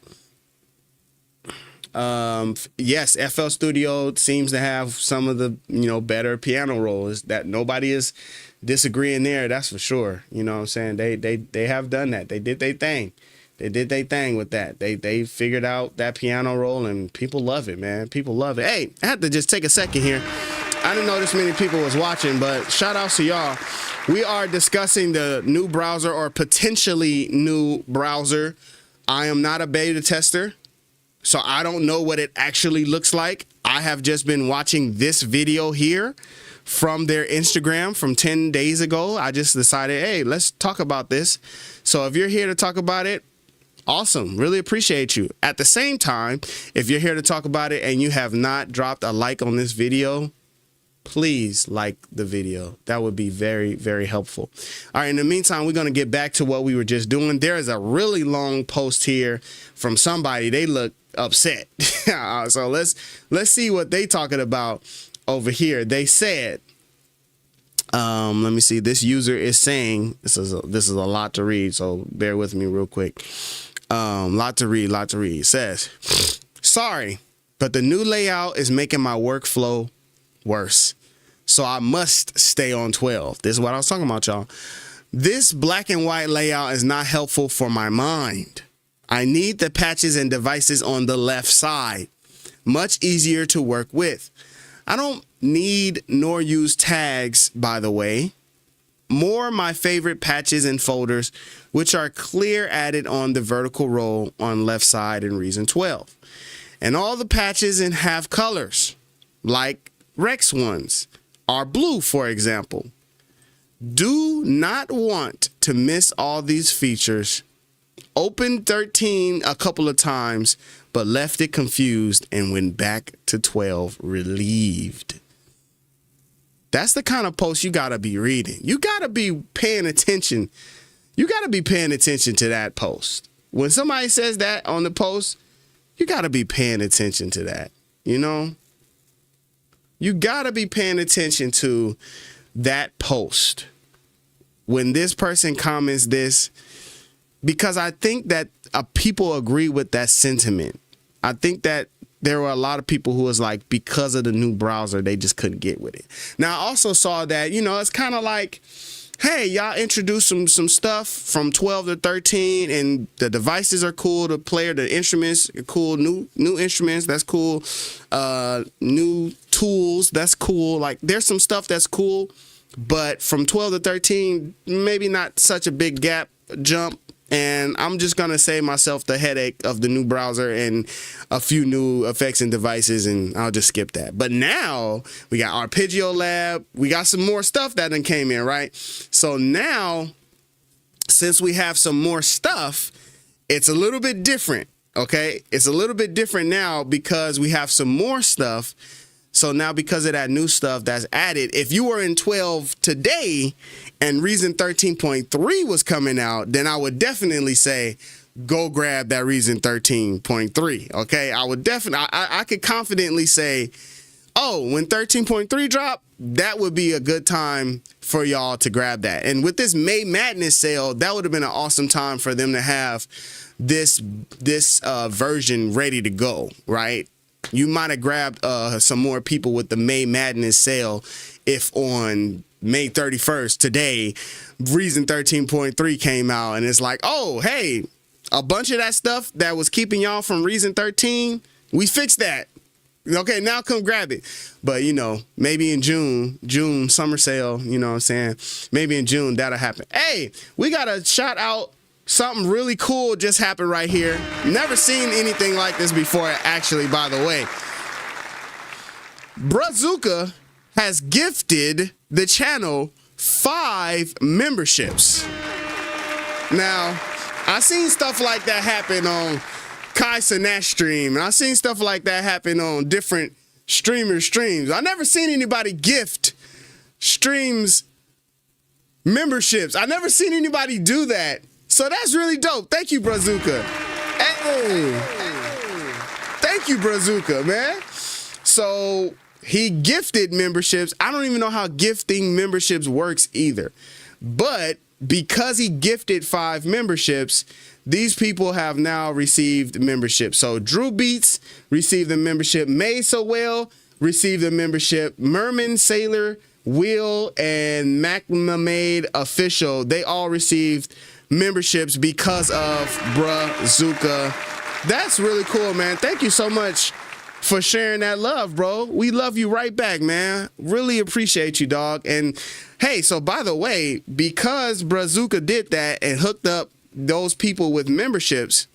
Yes, FL Studio seems to have some of the better piano rolls. That nobody is disagreeing there, that's for sure. You know what I'm saying? They have done that. They did their thing. They did their thing with that. They figured out that piano roll and people love it, man. People love it. Hey, I had to just take a second here. I didn't know this many people was watching, but shout out to y'all. We are discussing the new browser or potentially new browser. I am not a beta tester, so I don't know what it actually looks like. I have just been watching this video here from their Instagram from 10 days ago. I just decided, hey, let's talk about this. So if you're here to talk about it, awesome. Really appreciate you. At the same time, if you're here to talk about it and you have not dropped a like on this video, please like the video. That would be very, very helpful. All right, in the meantime, we're going to get back to what we were just doing. There is a really long post here from somebody. They look upset. So let's see what they talking about over here. They said, let me see. This user is saying, this is a lot to read, so bear with me real quick. Lot to read. It says, sorry, but the new layout is making my workflow worse, so I must stay on 12. This is what I was talking about, y'all. This black and white layout is not helpful for my mind. I need the patches and devices on the left side. Much easier to work with. I don't need nor use tags, by the way. More my favorite patches and folders, which are clear added on the vertical row on left side in Reason 12. And all the patches in have colors, like Rex ones, are blue, for example. Do not want to miss all these features. Opened 13 a couple of times, but left it confused and went back to 12 relieved. That's the kind of post you got to be reading. You got to be paying attention. You got to be paying attention to that post. When somebody says that on the post, you got to be paying attention to that. You know? You got to be paying attention to that post when this person comments this, because I think that people agree with that sentiment. I think that there were a lot of people who was like, because of the new browser, they just couldn't get with it. Now, I also saw that, you know, it's kind of like, hey, y'all introduced some stuff from 12 to 13, and the devices are cool, the instruments are cool, new instruments, that's cool, new tools, that's cool. Like, there's some stuff that's cool, but from 12 to 13, maybe not such a big gap jump. And I'm just going to save myself the headache of the new browser and a few new effects and devices, and I'll just skip that. But now we got Arpeggio Lab. We got some more stuff that done came in, right? So now, since we have some more stuff, it's a little bit different, okay? It's a little bit different now because we have some more stuff. So now, because of that new stuff that's added, if you were in 12 today and Reason 13.3 was coming out, then I would definitely say, go grab that Reason 13.3. Okay, I would definitely, I could confidently say, oh, when 13.3 drop, that would be a good time for y'all to grab that. And with this May Madness sale, that would have been an awesome time for them to have this version ready to go, right? You might have grabbed some more people with the May Madness sale if on May 31st, today, Reason 13.3 came out, and it's like, oh, hey, a bunch of that stuff that was keeping y'all from Reason 13, we fixed that. Okay, now come grab it. But, you know, maybe in June, summer sale, you know what I'm saying? Maybe in June, that'll happen. Hey, we got to shout out. Something really cool just happened right here. Never seen anything like this before, actually, by the way. Brazuca has gifted the channel 5 memberships. Now, I've seen stuff like that happen on Kai Cenat stream, and I've seen stuff like that happen on different streams. I've never seen anybody gift streams memberships. I've never seen anybody do that. So that's really dope. Thank you, Brazuca. Hey. Thank you, Brazuca, man. So he gifted memberships. I don't even know how gifting memberships works either. But because he gifted 5 memberships, these people have now received membership. So Drew Beats received the membership. May So Well received the membership. Merman Sailor, Will, and MacMamade Official, they all received memberships because of Brazuca. That's really cool, man. Thank you so much for sharing that love, bro. We love you right back, man. Really appreciate you, dog. And hey, so by the way, because Brazuca did that and hooked up those people with memberships,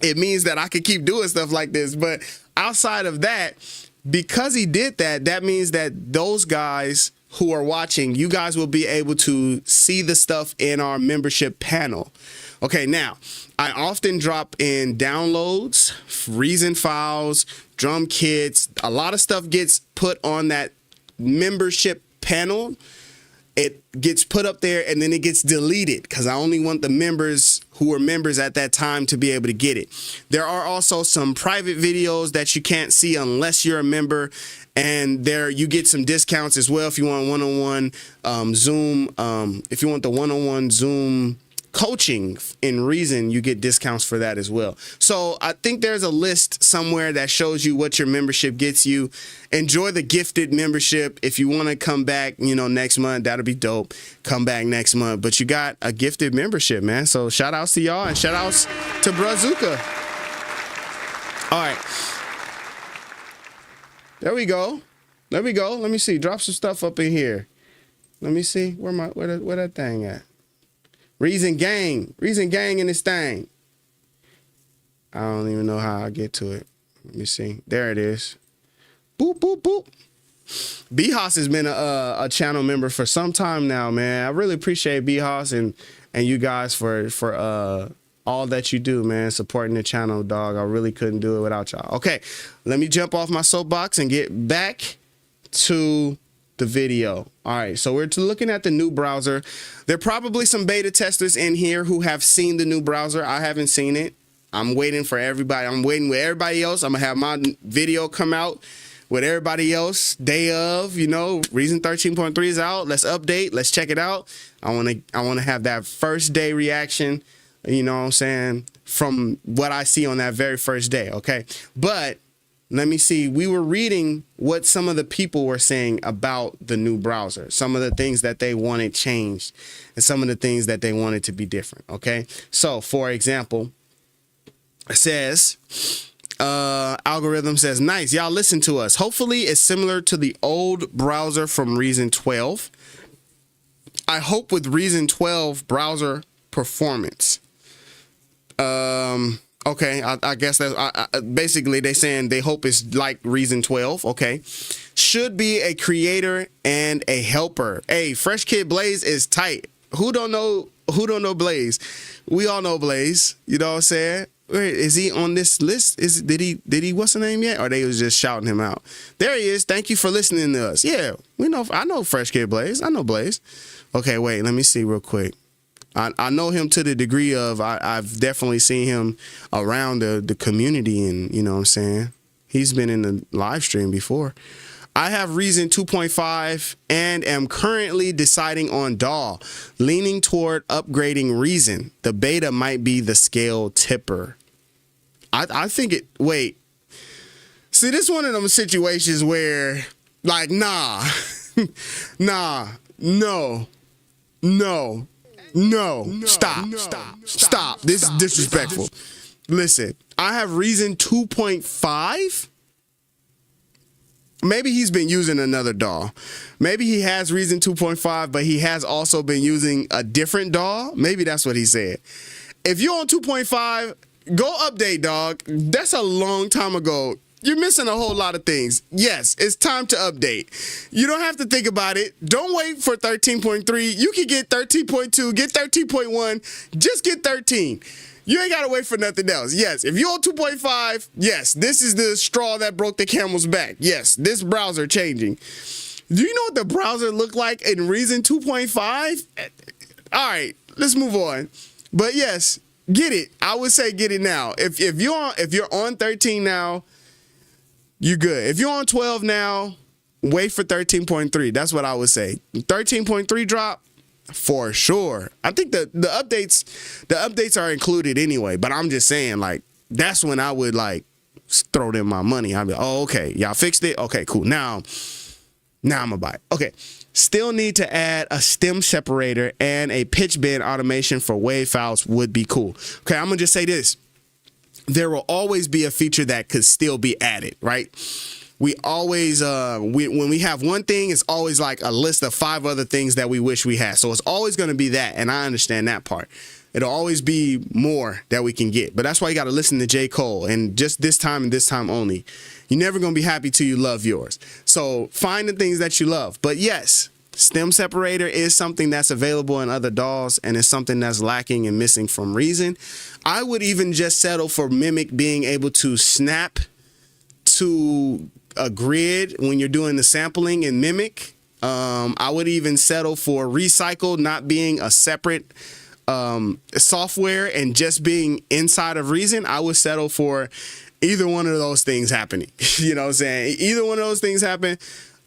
it means that I could keep doing stuff like this. But outside of that, because he did that, that means that those guys who are watching, you guys will be able to see the stuff in our membership panel. Okay, now, I often drop in downloads, Reason files, drum kits. A lot of stuff gets put on that membership panel. it gets put up there and then it gets deleted because I only want the members who were members at that time to be able to get it. There are also some private videos that you can't see unless you're a member, and there you get some discounts as well if you want one-on-one Zoom. If you want the one-on-one Zoom coaching in Reason, you get discounts for that as well. So I think there's a list somewhere that shows you what your membership gets you. Enjoy the gifted membership. If you want to come back, next month, that'll be dope. Come back next month. But you got a gifted membership, man. So shout outs to y'all and shout outs to Brazuka. All right. There we go. Let me see. Drop some stuff up in here. Let me see. Where that thing at? Reason Gang in this thing. I don't even know how I get to it. Let me see. There it is. Boop, boop, boop. B-Hoss has been a channel member for some time now, man. I really appreciate B-Hoss and you guys for all that you do, man, supporting the channel, dog. I really couldn't do it without y'all. Okay, let me jump off my soapbox and get back to the video. All right, so we're looking at the new browser. There are probably some beta testers in here who have seen the new browser. I haven't seen it. I'm waiting for everybody. I'm waiting with everybody else. I'm gonna have my video come out with everybody else day of. Reason 13.3 is out. Let's update. Let's check it out. I wanna have that first day reaction. You know what I'm saying? From what I see on that very first day. Okay, but let me see. We were reading what some of the people were saying about the new browser, some of the things that they wanted changed and some of the things that they wanted to be different. Okay. So for example, it says, algorithm says, nice. Y'all listen to us. Hopefully it's similar to the old browser from Reason 12. I hope with Reason 12 browser performance. Okay, I guess that's basically they saying they hope it's like Reason 12. Okay, should be a creator and a helper. Hey, Fresh Kid Blaze is tight. Who don't know Blaze? We all know Blaze. You know what I'm saying? Wait, is he on this list? Did he what's the name yet? Or they was just shouting him out? There he is. Thank you for listening to us. Yeah, I know Fresh Kid Blaze. I know Blaze. Okay, wait, let me see real quick. I know him to the degree of I've definitely seen him around the community, and you know what I'm saying? He's been in the live stream before. I have Reason 2.5 and am currently deciding on DAW, leaning toward upgrading Reason. The beta might be the scale tipper. I think it, wait. See, this is one of them situations where, like, nah, nah, no. Stop. This is disrespectful. Listen, I have Reason 2.5. Maybe he's been using another DAW. Maybe he has Reason 2.5, but he has also been using a different DAW. Maybe that's what he said. If you're on 2.5, go update, dog. That's a long time ago. You're missing a whole lot of things. Yes, it's time to update. You don't have to think about it. Don't wait for 13.3. You can get 13.2, get 13.1, just get 13. You ain't got to wait for nothing else. Yes, if you're on 2.5, yes, this is the straw that broke the camel's back. Yes, this browser changing. Do you know what the browser looked like in Reason 2.5? All right, let's move on. But yes, get it. I would say get it now. If you're on 13 now, you good. If you're on 12 now, wait for 13.3. That's what I would say. 13.3 drop for sure. I think the updates are included anyway, but I'm just saying, like, that's when I would like throw them my money. I'd be, oh, okay, y'all fixed it. Okay, cool. Now I'm gonna buy it. Okay. Still need to add a stem separator and a pitch bend automation for wave files would be cool. Okay, I'm gonna just say this. There will always be a feature that could still be added, right? We always, when we have one thing, it's always like a list of 5 other things that we wish we had. So it's always going to be that, and I understand that part. It'll always be more that we can get, but that's why you got to listen to J. Cole, and just this time and this time only. You're never going to be happy till you love yours. So find the things that you love. But yes, stem separator is something that's available in other DAWs, and it's something that's lacking and missing from Reason. I would even just settle for Mimic being able to snap to a grid when you're doing the sampling in Mimic. I would even settle for Recycle not being a separate software and just being inside of Reason. I would settle for either one of those things happening. You know what I'm saying? Either one of those things happen,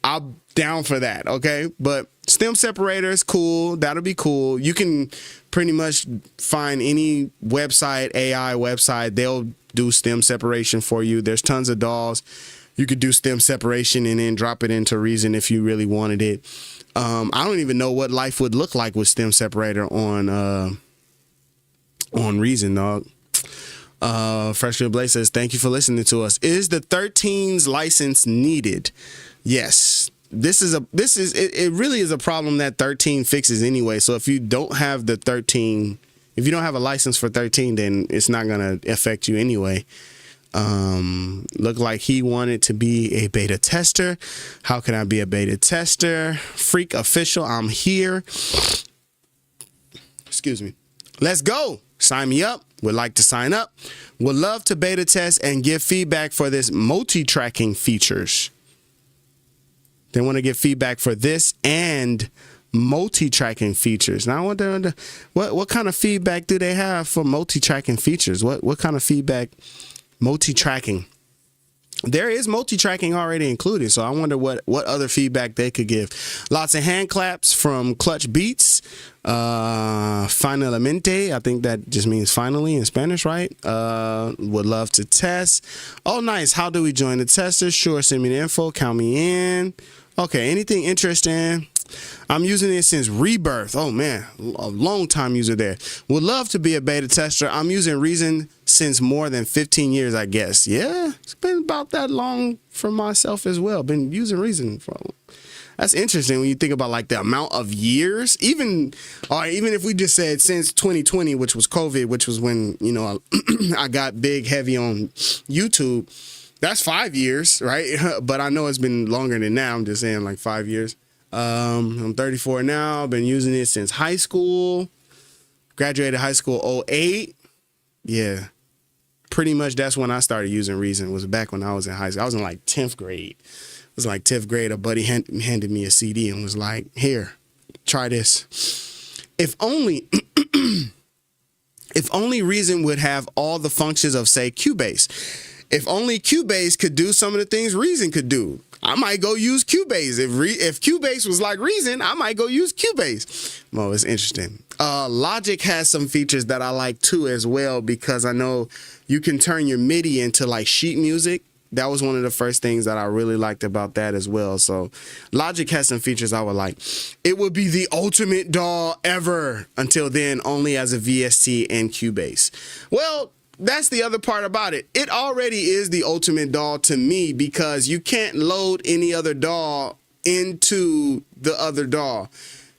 I'm down for that, okay? But stem separator is cool. That'll be cool. You can pretty much find any website, AI website, they'll do stem separation for you. There's tons of DAWs. You could do stem separation and then drop it into Reason if you really wanted it. I don't even know what life would look like with stem separator on Reason, dog. Freshly Blaze says, thank you for listening to us. Is the 13's license needed? Yes. It really is a problem that 13 fixes anyway. So if you don't have the 13, if you don't have a license for 13, then it's not going to affect you anyway. Look like he wanted to be a beta tester. How can I be a beta tester? Freak official, I'm here. Excuse me. Let's go. Sign me up. Would like to sign up. Would love to beta test and give feedback for this multi-tracking features. They want to give feedback for this and multi-tracking features. Now I wonder what kind of feedback do they have for multi-tracking features? What kind of feedback? Multi-tracking. There is multi-tracking already included, so I wonder what other feedback they could give. Lots of hand claps from Clutch Beats. Finalmente, I think that just means finally in Spanish, right? Would love to test. Oh, nice. How do we join the testers? Sure, send me the info. Count me in. Okay, anything interesting? I'm using it since Rebirth. Oh man, a long time user there. Would love to be a beta tester. I'm using Reason since more than 15 years, I guess. Yeah, it's been about that long for myself as well. Been using Reason for. That's interesting when you think about like the amount of years. Even if we just said since 2020, which was COVID, which was when I got big heavy on YouTube. That's 5 years, right? But I know it's been longer than that. I'm just saying like 5 years. I'm 34 now. I've been using it since high school. Graduated high school 08. Yeah. Pretty much that's when I started using Reason. It was back when I was in high school. I was in like 10th grade. It was like 10th grade. A buddy handed me a CD and was like, here, try this. If only Reason would have all the functions of, say, Cubase. If only Cubase could do some of the things Reason could do. I might go use Cubase. If Cubase was like Reason, I might go use Cubase. Well, it's interesting. Logic has some features that I like too as well, because I know you can turn your MIDI into like sheet music. That was one of the first things that I really liked about that as well. So Logic has some features I would like. It would be the ultimate DAW ever. Until then, only as a VST and Cubase. Well, that's the other part about it. It already is the ultimate DAW to me, because you can't load any other DAW into the other DAW.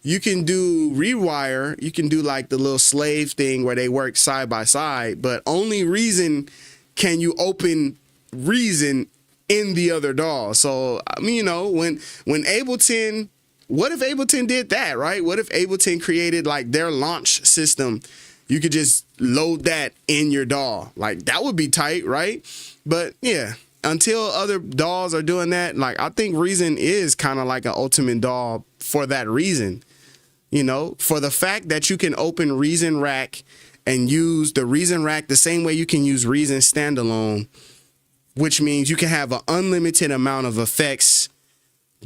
You can do rewire. You can do like the little slave thing where they work side by side, but only Reason can you open Reason in the other DAW. So, I mean, when Ableton, what if Ableton did that, right? What if Ableton created like their launch system? You could just load that in your DAW. Like, that would be tight, right? But yeah, until other DAWs are doing that, like, I think Reason is kind of like an ultimate DAW for that reason. For the fact that you can open Reason Rack and use the Reason Rack the same way you can use Reason standalone, which means you can have an unlimited amount of effects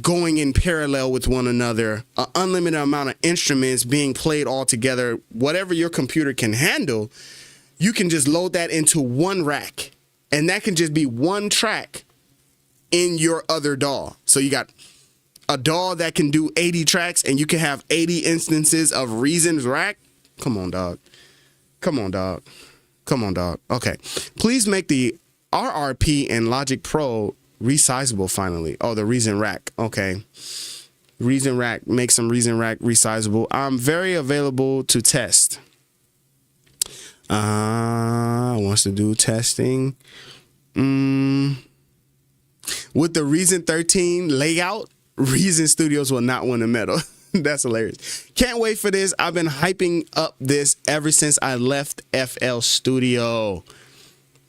going in parallel with one another, an unlimited amount of instruments being played all together. Whatever your computer can handle, you can just load that into one rack, and that can just be one track in your other DAW. So you got a DAW that can do 80 tracks, and you can have 80 instances of Reason's rack. Come on, dog. Come on, dog. Come on, dog. Okay. Please make the RRP and Logic Pro resizable finally. Oh, the Reason Rack. Okay. Reason Rack. Make some Reason Rack resizable. I'm very available to test. Wants to do testing. With the Reason 13 layout, Reason Studios will not win a medal. That's hilarious. Can't wait for this. I've been hyping up this ever since I left FL Studio.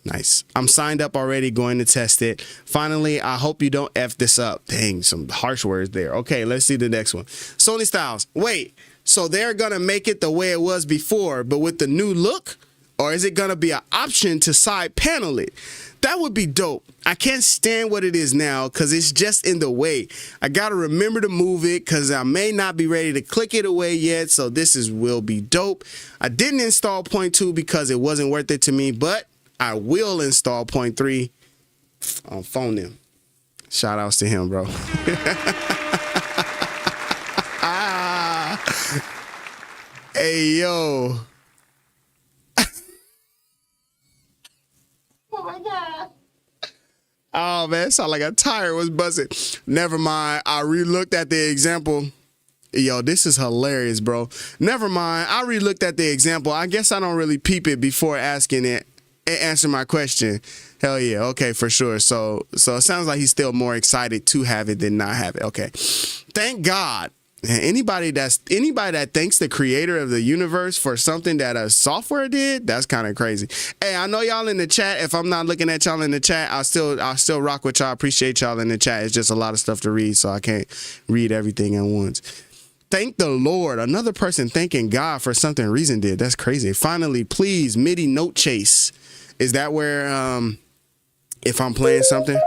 Nice. I'm signed up already, going to test it. Finally, I hope you don't F this up. Dang, some harsh words there. Okay, let's see the next one. Sony Styles. Wait, so they're going to make it the way it was before, but with the new look? Or is it going to be an option to side panel it? That would be dope. I can't stand what it is now because it's just in the way. I got to remember to move it because I may not be ready to click it away yet. So will be dope. I didn't install point 2 because it wasn't worth it to me, but I will install point 3 on phone them. Shout outs to him, bro. Hey, yo. Oh my God. Oh man, it sounded like a tire was buzzing. Never mind. I re-looked at the example. Yo, this is hilarious, bro. Never mind. I re-looked at the example. I guess I don't really peep it before asking it and answer my question. Hell yeah. Okay, for sure. So it sounds like he's still more excited to have it than not have it. Okay. Thank God. Anybody that thanks the creator of the universe for something that a software did, that's kind of crazy. Hey, I know y'all in the chat. If I'm not looking at y'all in the chat, I'll still rock with y'all. Appreciate y'all in the chat. It's just a lot of stuff to read, so I can't read everything at once. Thank the Lord. Another person thanking God for something Reason did. That's crazy. Finally, please, MIDI note chase. Is that where if I'm playing something,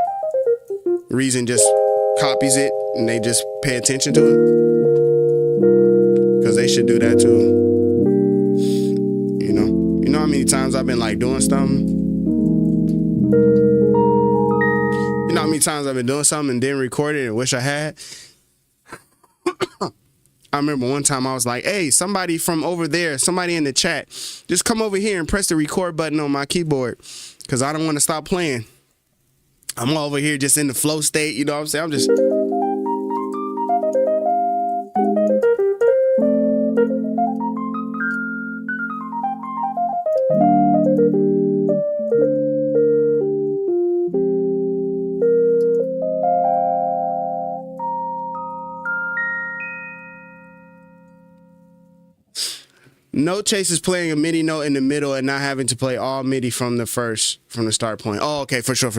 Reason just copies it and they just pay attention to it? Because they should do that too. You know how many times I've been like doing something? You know how many times I've been doing something and didn't record it and wish I had? I remember one time I was like, hey, somebody from over there, somebody in the chat, just come over here and press the record button on my keyboard because I don't want to stop playing. I'm over here just in the flow state, you know what I'm saying? I'm just... Note chase is playing a MIDI note in the middle and not having to play all MIDI from the start point. Oh, okay, for sure.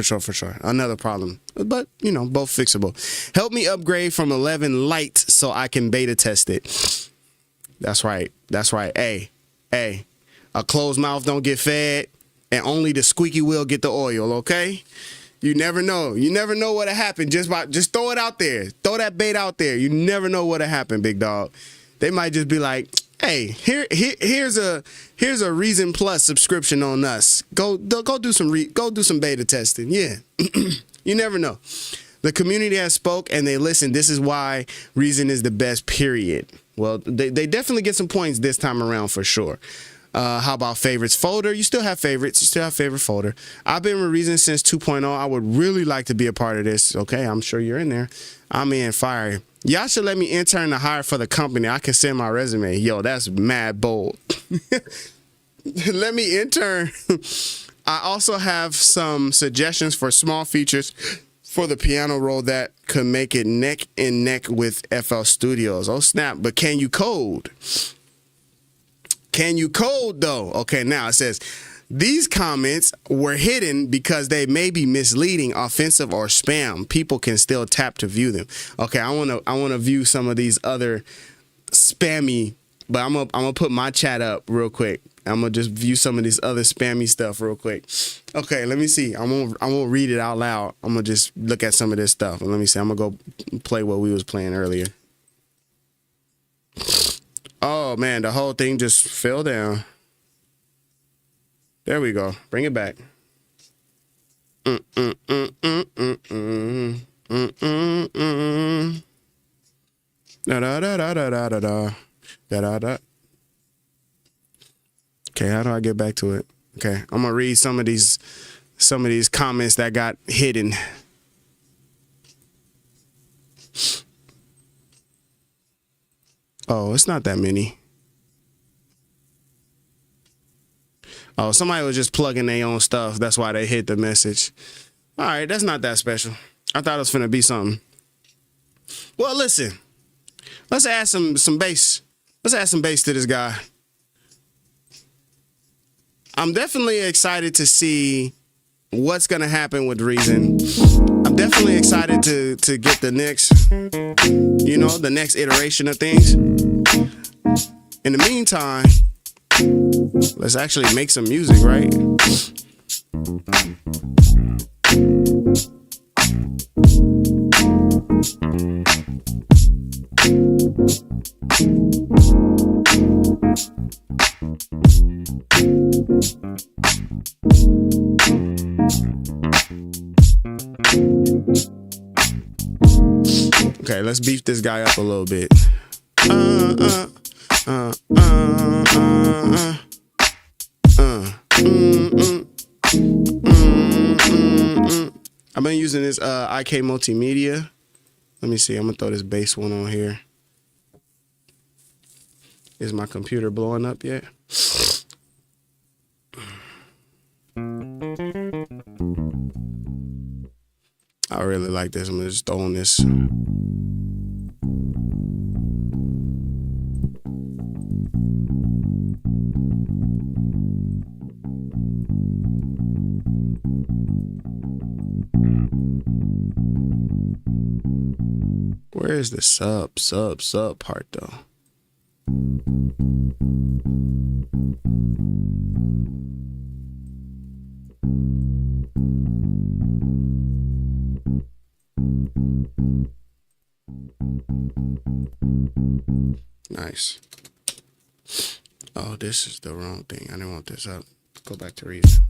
Another problem, but both fixable. Help me upgrade from 11 Lite so I can beta test it. That's right. Hey, a closed mouth don't get fed, and only the squeaky wheel get the oil. Okay, you never know. You never know what'll happen. Just throw it out there. Throw that bait out there. You never know what'll happen, big dog. They might just be like, hey, here's a Reason Plus subscription on us. Go do some beta testing. Yeah, you never know. The community has spoke and they listen. This is why Reason is the best. Period. Well, they definitely get some points this time around for sure. How about favorites folder? You still have favorites. You still have favorite folder. I've been with Reason since 2.0. I would really like to be a part of this. Okay, I'm sure you're in there. I'm in fire. Y'all should let me intern to hire for the company. I can send my resume. Yo, that's mad bold. Let me intern. I also have some suggestions for small features for the piano roll that could make it neck and neck with FL Studios. Oh, snap. But can you code? Can you code, though? Okay, now it says, these comments were hidden because they may be misleading, offensive, or spam. People can still tap to view them. Okay, I wanna view some of these other spammy, but I'm gonna put my chat up real quick. I'm gonna just view some of this other spammy stuff real quick. Okay, let me see. I won't read it out loud. I'm gonna just look at some of this stuff. Let me see. I'm gonna go play what we was playing earlier. Oh man, the whole thing just fell down. There we go. Bring it back. Da da da da da da da da da da. Okay, how do I get back to it? Okay, I'm gonna read some of these comments that got hidden. Oh, it's not that many. Oh, somebody was just plugging their own stuff. That's why they hit the message. All right, that's not that special. I thought it was finna be something. Well, listen. Let's add some bass. Let's add some bass to this guy. I'm definitely excited to see what's gonna happen with Reason. I'm definitely excited to get the next, the next iteration of things. In the meantime, let's actually make some music, right? Okay, let's beef this guy up a little bit. I've been using this IK Multimedia. Let me see. I'm gonna throw this bass one on here. Is my computer blowing up yet? I really like this. I'm gonna just throw on this. Where is the sub part though? Nice. Oh, this is the wrong thing. I didn't want this up. Go back to Reason.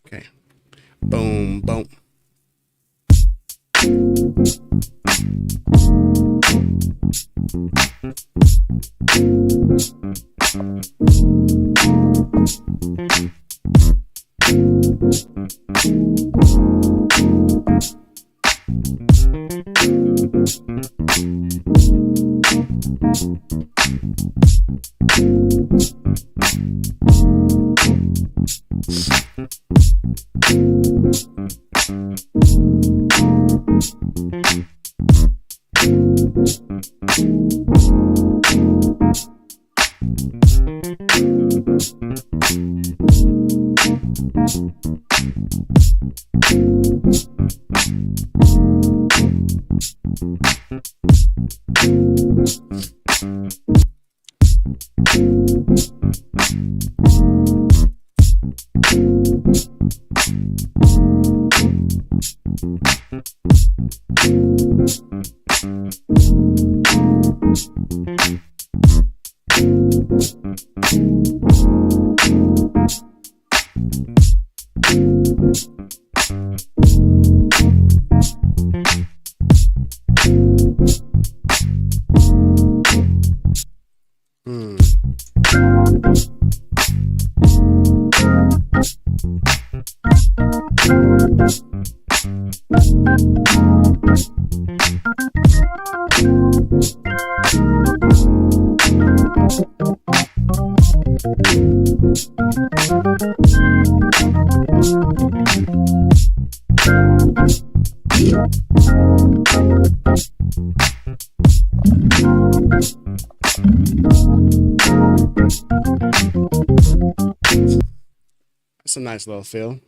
Okay. Boom, boom. That's a nice little feel.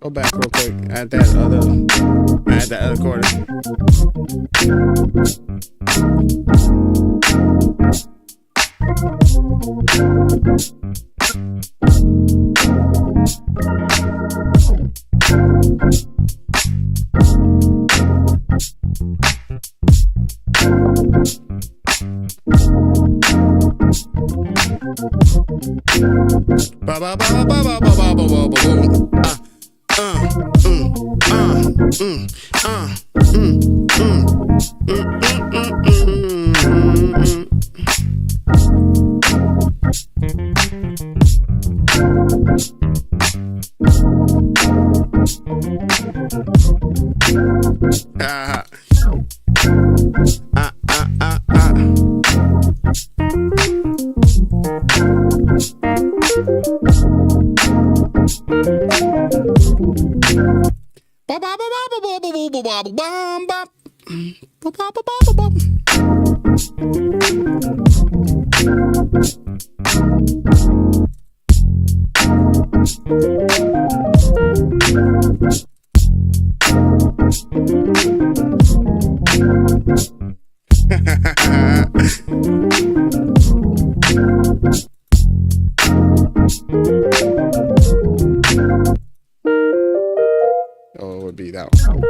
Go back real quick. Add that other chord. Oh, it would be that one.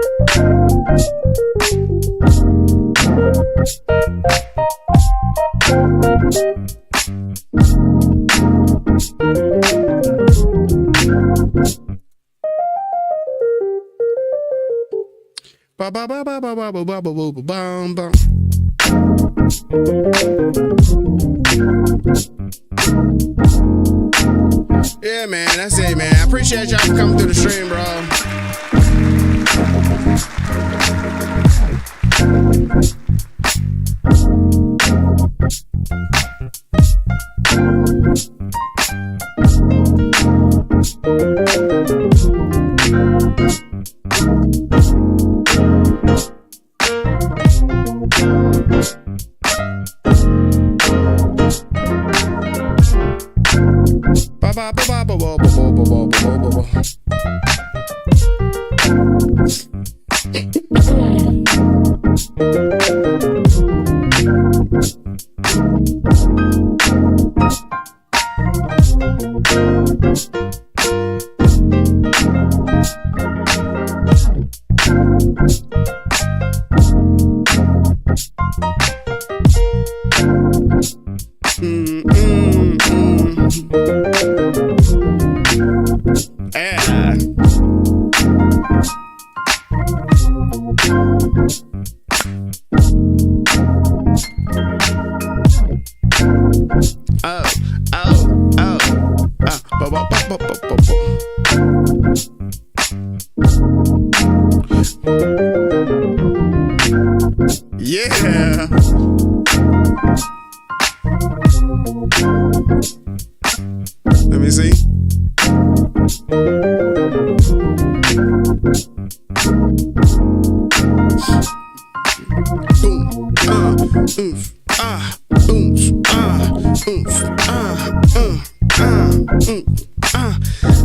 Ba ba ba ba ba ba ba ba ba ba ba ba. Yeah, man, that's it, man. I appreciate y'all for coming through the stream, bro. Ba ba ba ba ba ba ba ba ba ba ba. Yeah. Let me see. Boom, oomph, oomph,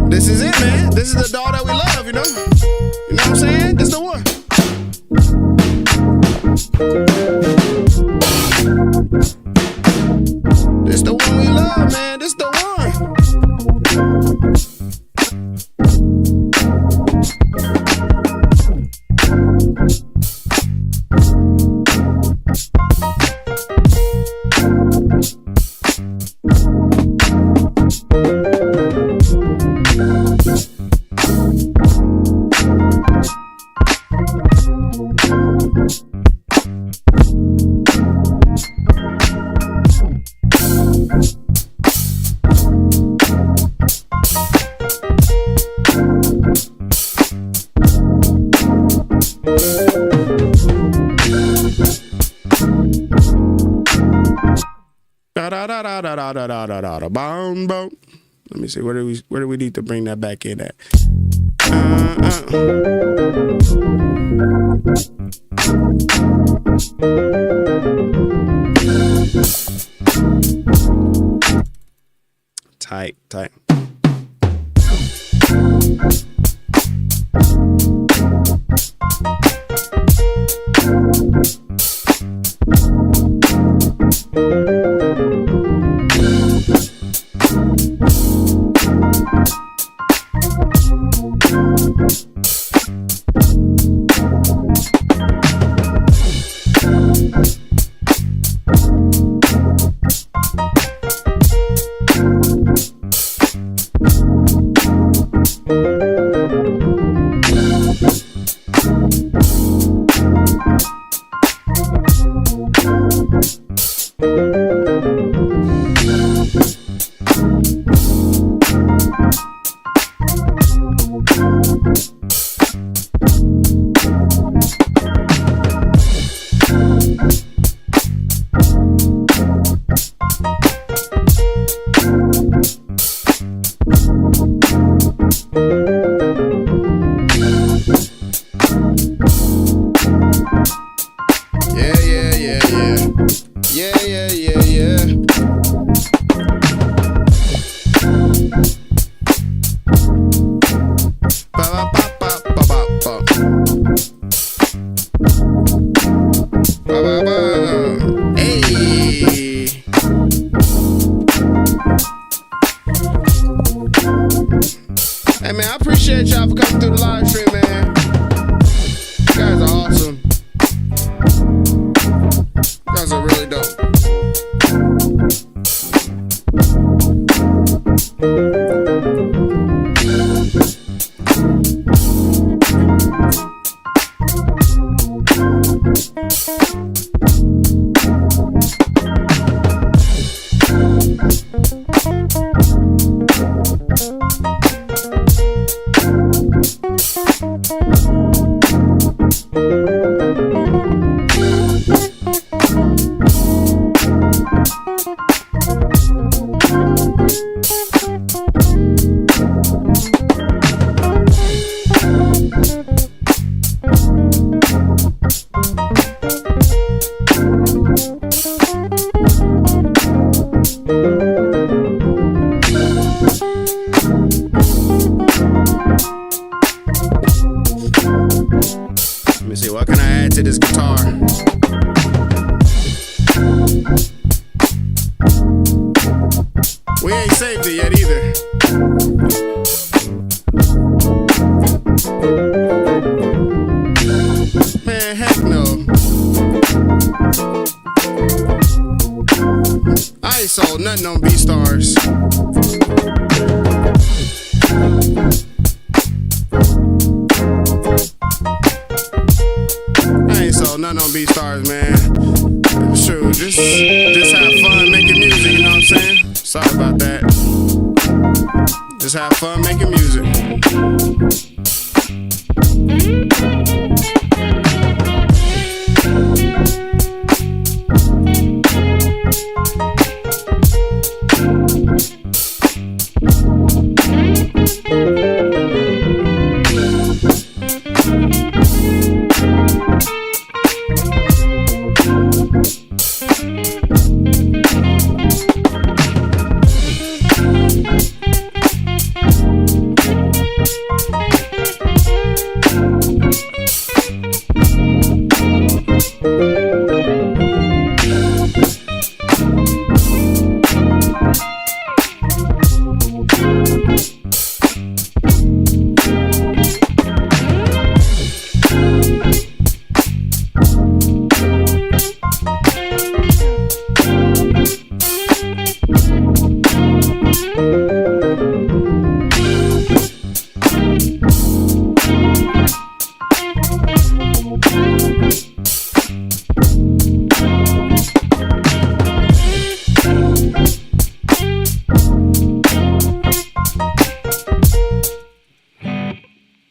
This is it, man. This is the doll that we love, you know? You know what I'm saying? This is the one. This the one we love, man. This the one. Boom, boom. Let me see. Where do we need to bring that back in at? Tight. Hey man, I appreciate y'all for coming through the live stream, man. You guys are awesome. You guys are really dope. Let me see, what can I add to this guitar? We ain't saved it yet either. Man, heck no. I ain't sold nothing on BeatStars. Nothing on BeatStars, man. Sure, just have fun making music, you know what I'm saying? Sorry about that. Just have fun making music.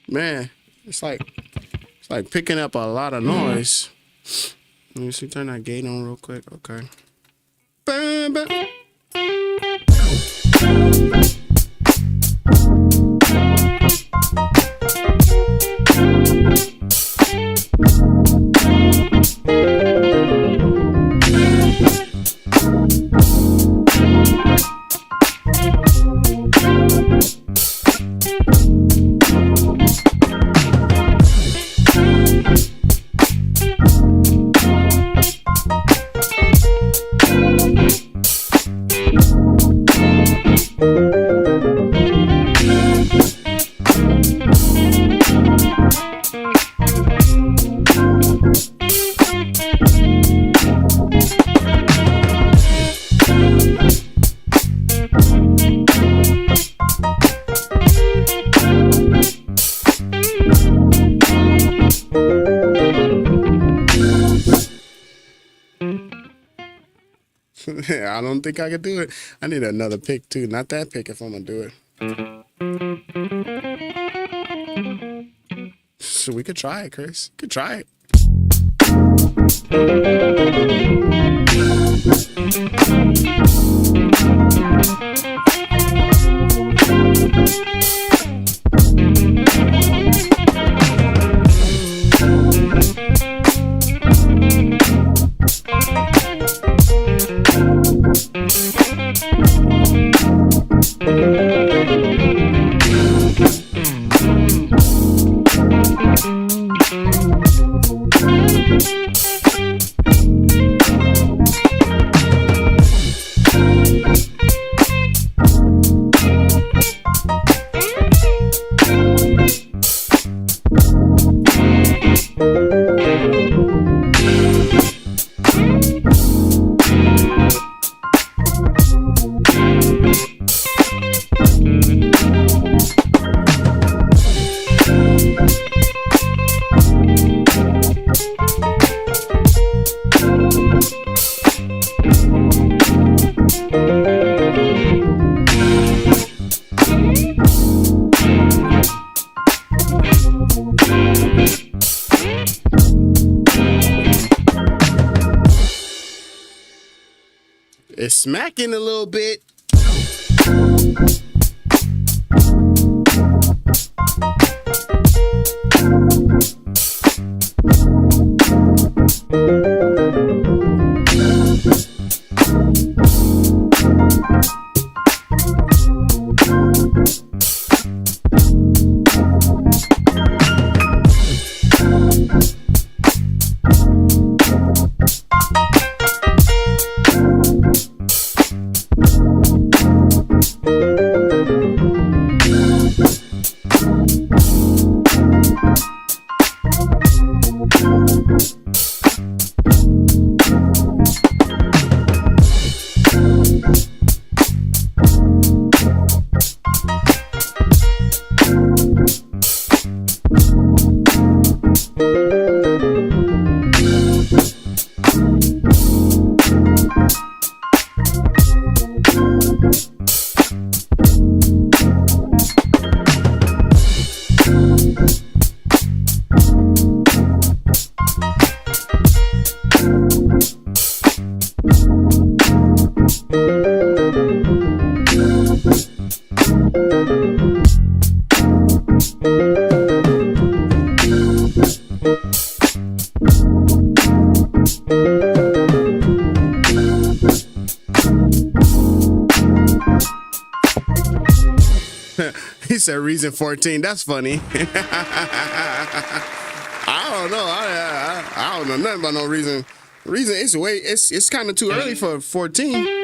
Man, it's like picking up a lot of noise. Let me see, turn that gate on real quick. Okay. Bam, bam. I don't think I could do it. I need another pick too. Not that pick if I'm gonna do it. So we could try it, Chris. Could try it. It's smacking a little bit. He said reason 14. That's funny. I don't know. I don't know nothing about no reason. Reason it's kind of too early for 14.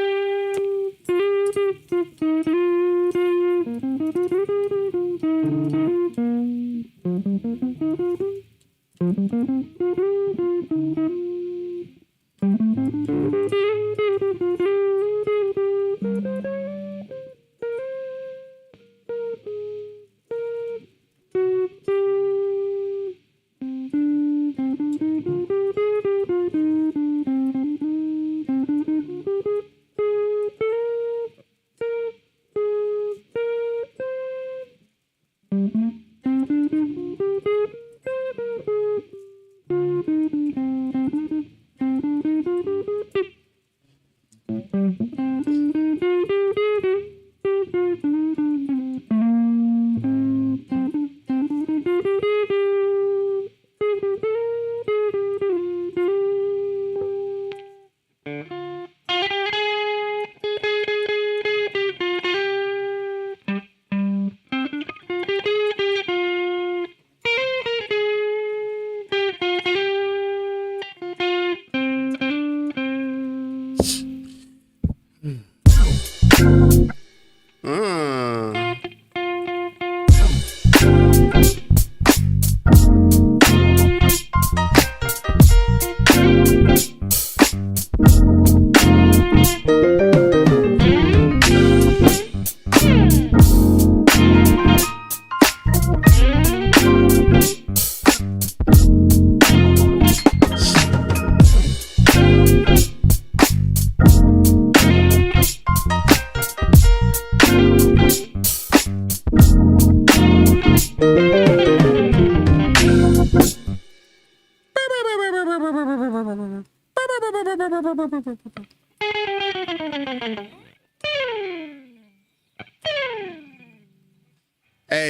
Hey,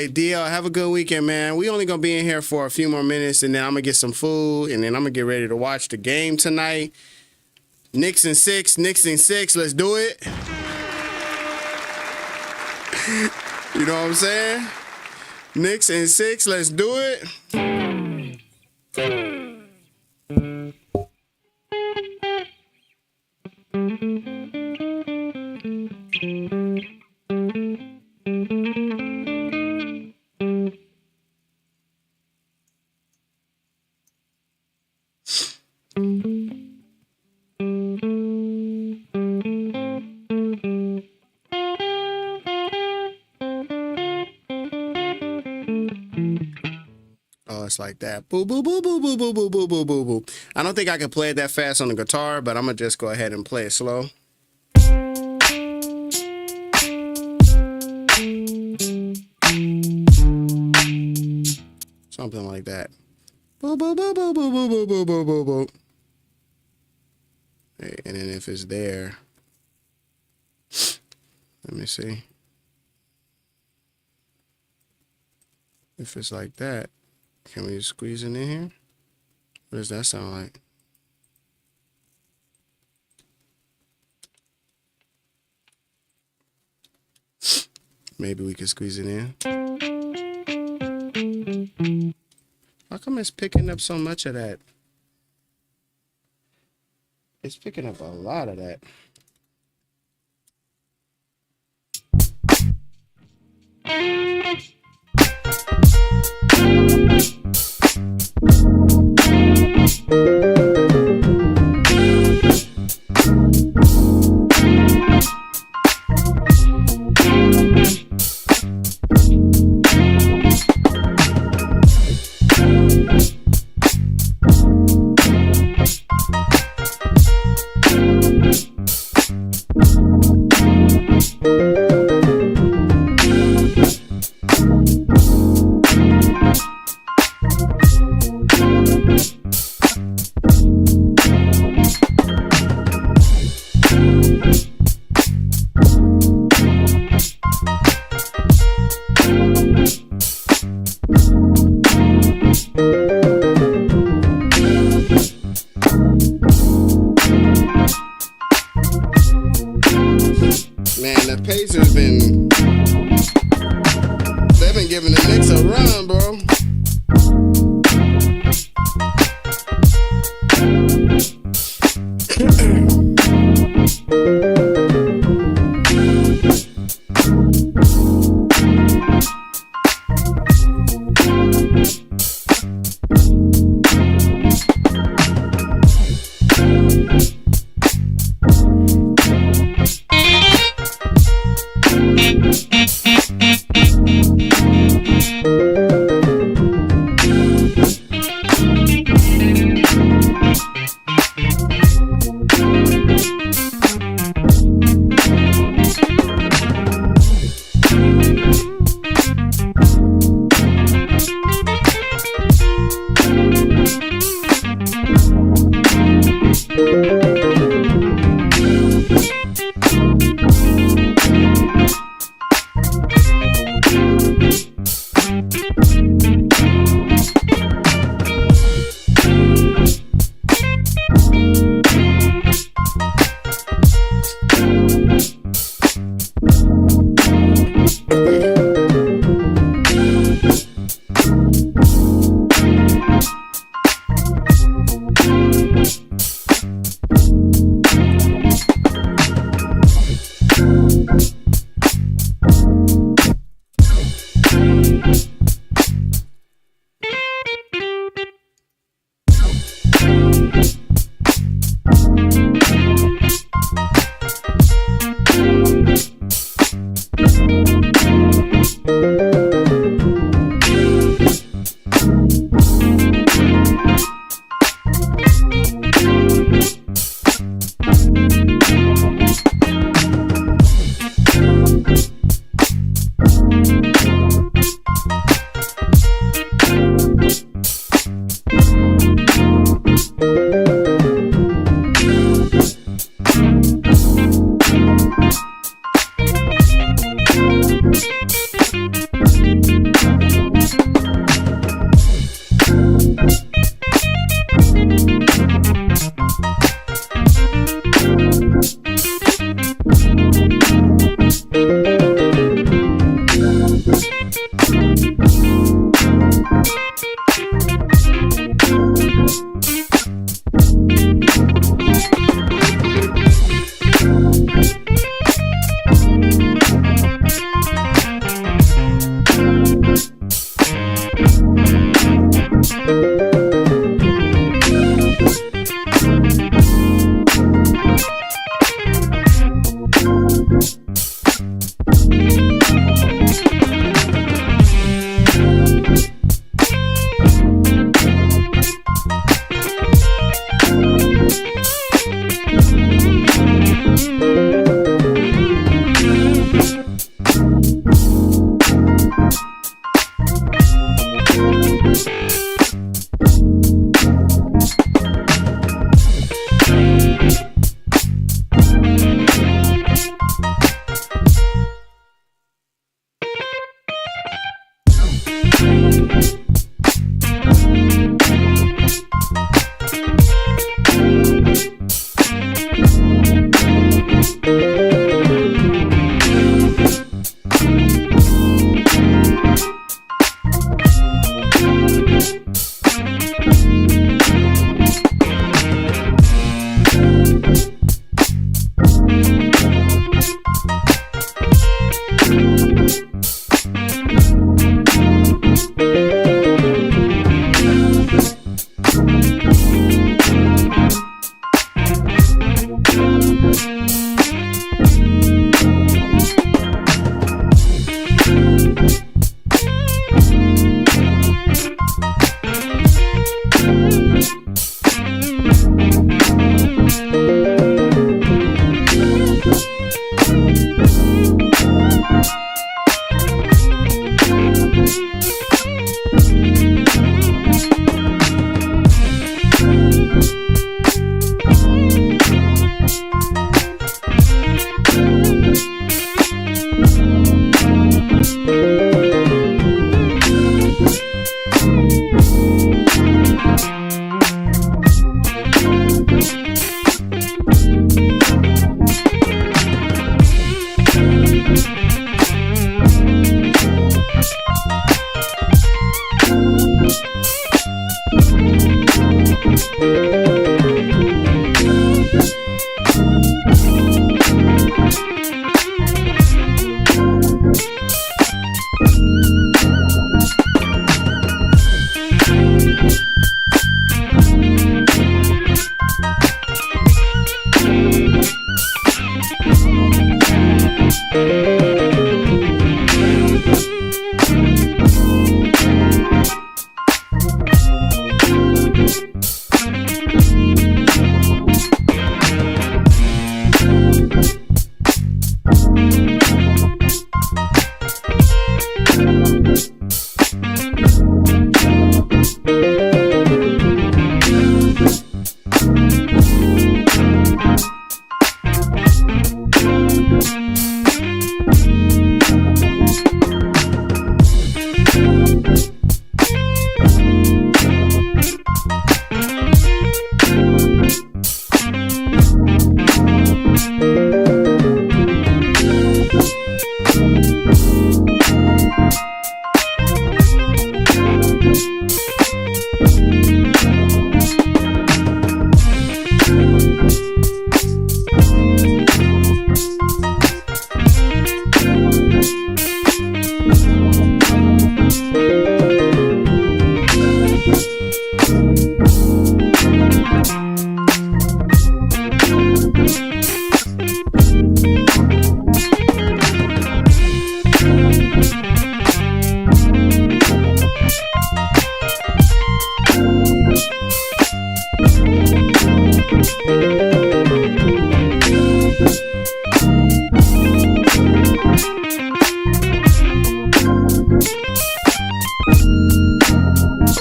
DL, have a good weekend, man. We only gonna be in here for a few more minutes, and then I'm gonna get some food, and then I'm gonna get ready to watch the game tonight. Knicks and 6. Let's do it. You know what I'm saying? Knicks and 6. Let's do it. Like that. Boo, boo, boo, boo, boo, boo, boo, boo, boo, boo, boo. I don't think I can play it that fast on the guitar, but I'm going to just go ahead and play it slow. Something like that. Boo, boo, boo, boo, boo, boo, boo, boo, boo, boo, boo. Hey, and then if it's there, let me see. If it's like that, can we squeeze it in here? What does that sound like? Maybe we can squeeze it in. How come it's picking up so much of that? It's picking up a lot of that. They've been giving the Knicks a run, bro.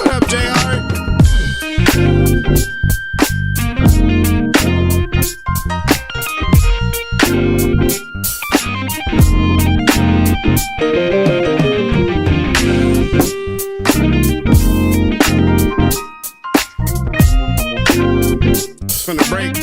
What up, J Hart? It's finna break.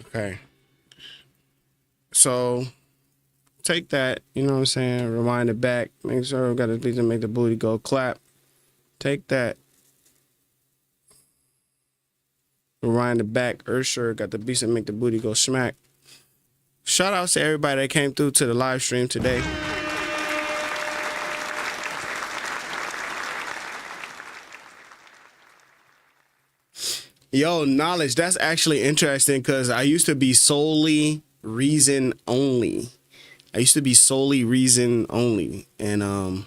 Okay. So take that, you know what I'm saying? Rewind it back. Make sure we got a beat to make the booty go clap. Take that. Rewind it back. Ursher got the beats that make the booty go smack. Shout outs to everybody that came through to the live stream today. Yo, Knowledge, that's actually interesting because I used to be solely reason only. And I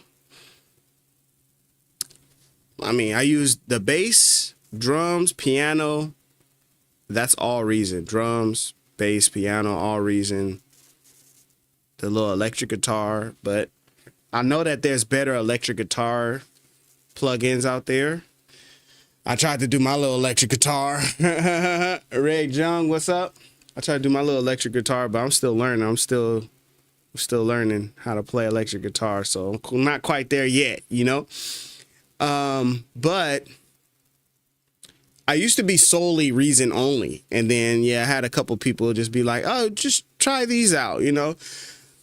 mean, I used the bass, drums, piano. That's all reason. Drums, bass, piano, all reason. The little electric guitar, but I know that there's better electric guitar plugins out there. I tried to do my little electric guitar. Ray Jung, what's up? I tried to do my little electric guitar, but I'm still learning. I'm still learning how to play electric guitar, so I'm not quite there yet, you know? But I used to be solely reason only. And then, yeah, I had a couple people just be like, oh, just try these out, you know?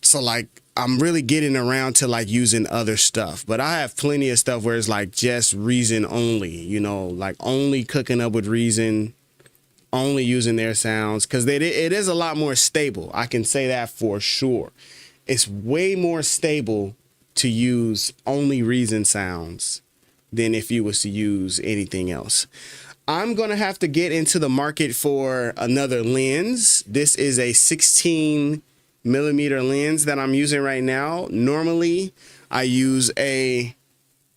So, like, I'm really getting around to, like, using other stuff. But I have plenty of stuff where it's, like, just reason only, you know? Like, only cooking up with reason, only using their sounds, because it is a lot more stable. I can say that for sure. It's way more stable to use only Reason sounds than if you was to use anything else. I'm going to have to get into the market for another lens. This is a 16 millimeter lens that I'm using right now. Normally, I use a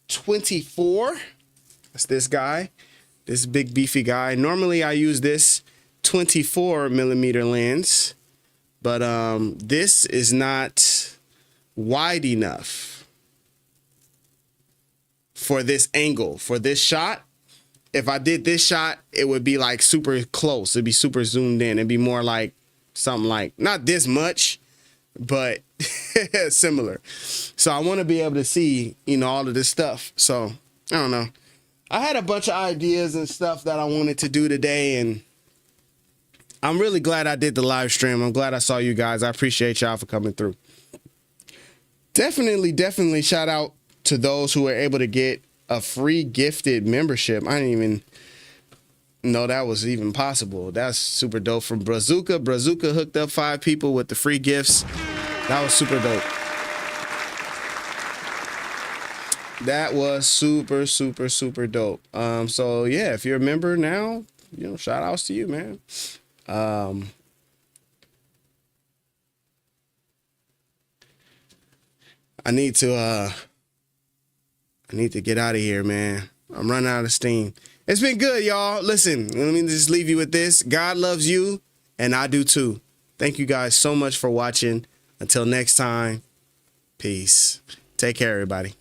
24. That's this guy, this big beefy guy. Normally, I use this 24 millimeter lens, but this is not wide enough for this angle, for this shot. If I did this shot, it would be like super close. It'd be super zoomed in. It'd be more like something like, not this much, but similar. So I want to be able to see, you know, all of this stuff. So I don't know. I had a bunch of ideas and stuff that I wanted to do today, and I'm really glad I did the live stream. I'm glad I saw you guys. I appreciate y'all for coming through. Definitely shout out to those who were able to get a free gifted membership. I didn't even know that was even possible. That's super dope. From Brazuca. Brazuca hooked up 5 people with the free gifts. That was super dope. That was super dope. So yeah, if you're a member now, you know, shout outs to you, man. I need to get out of here, man. I'm running out of steam. It's been good, y'all. Listen, let me just leave you with this. God loves you, and I do too. Thank you guys so much for watching. Until next time, peace. Take care, everybody.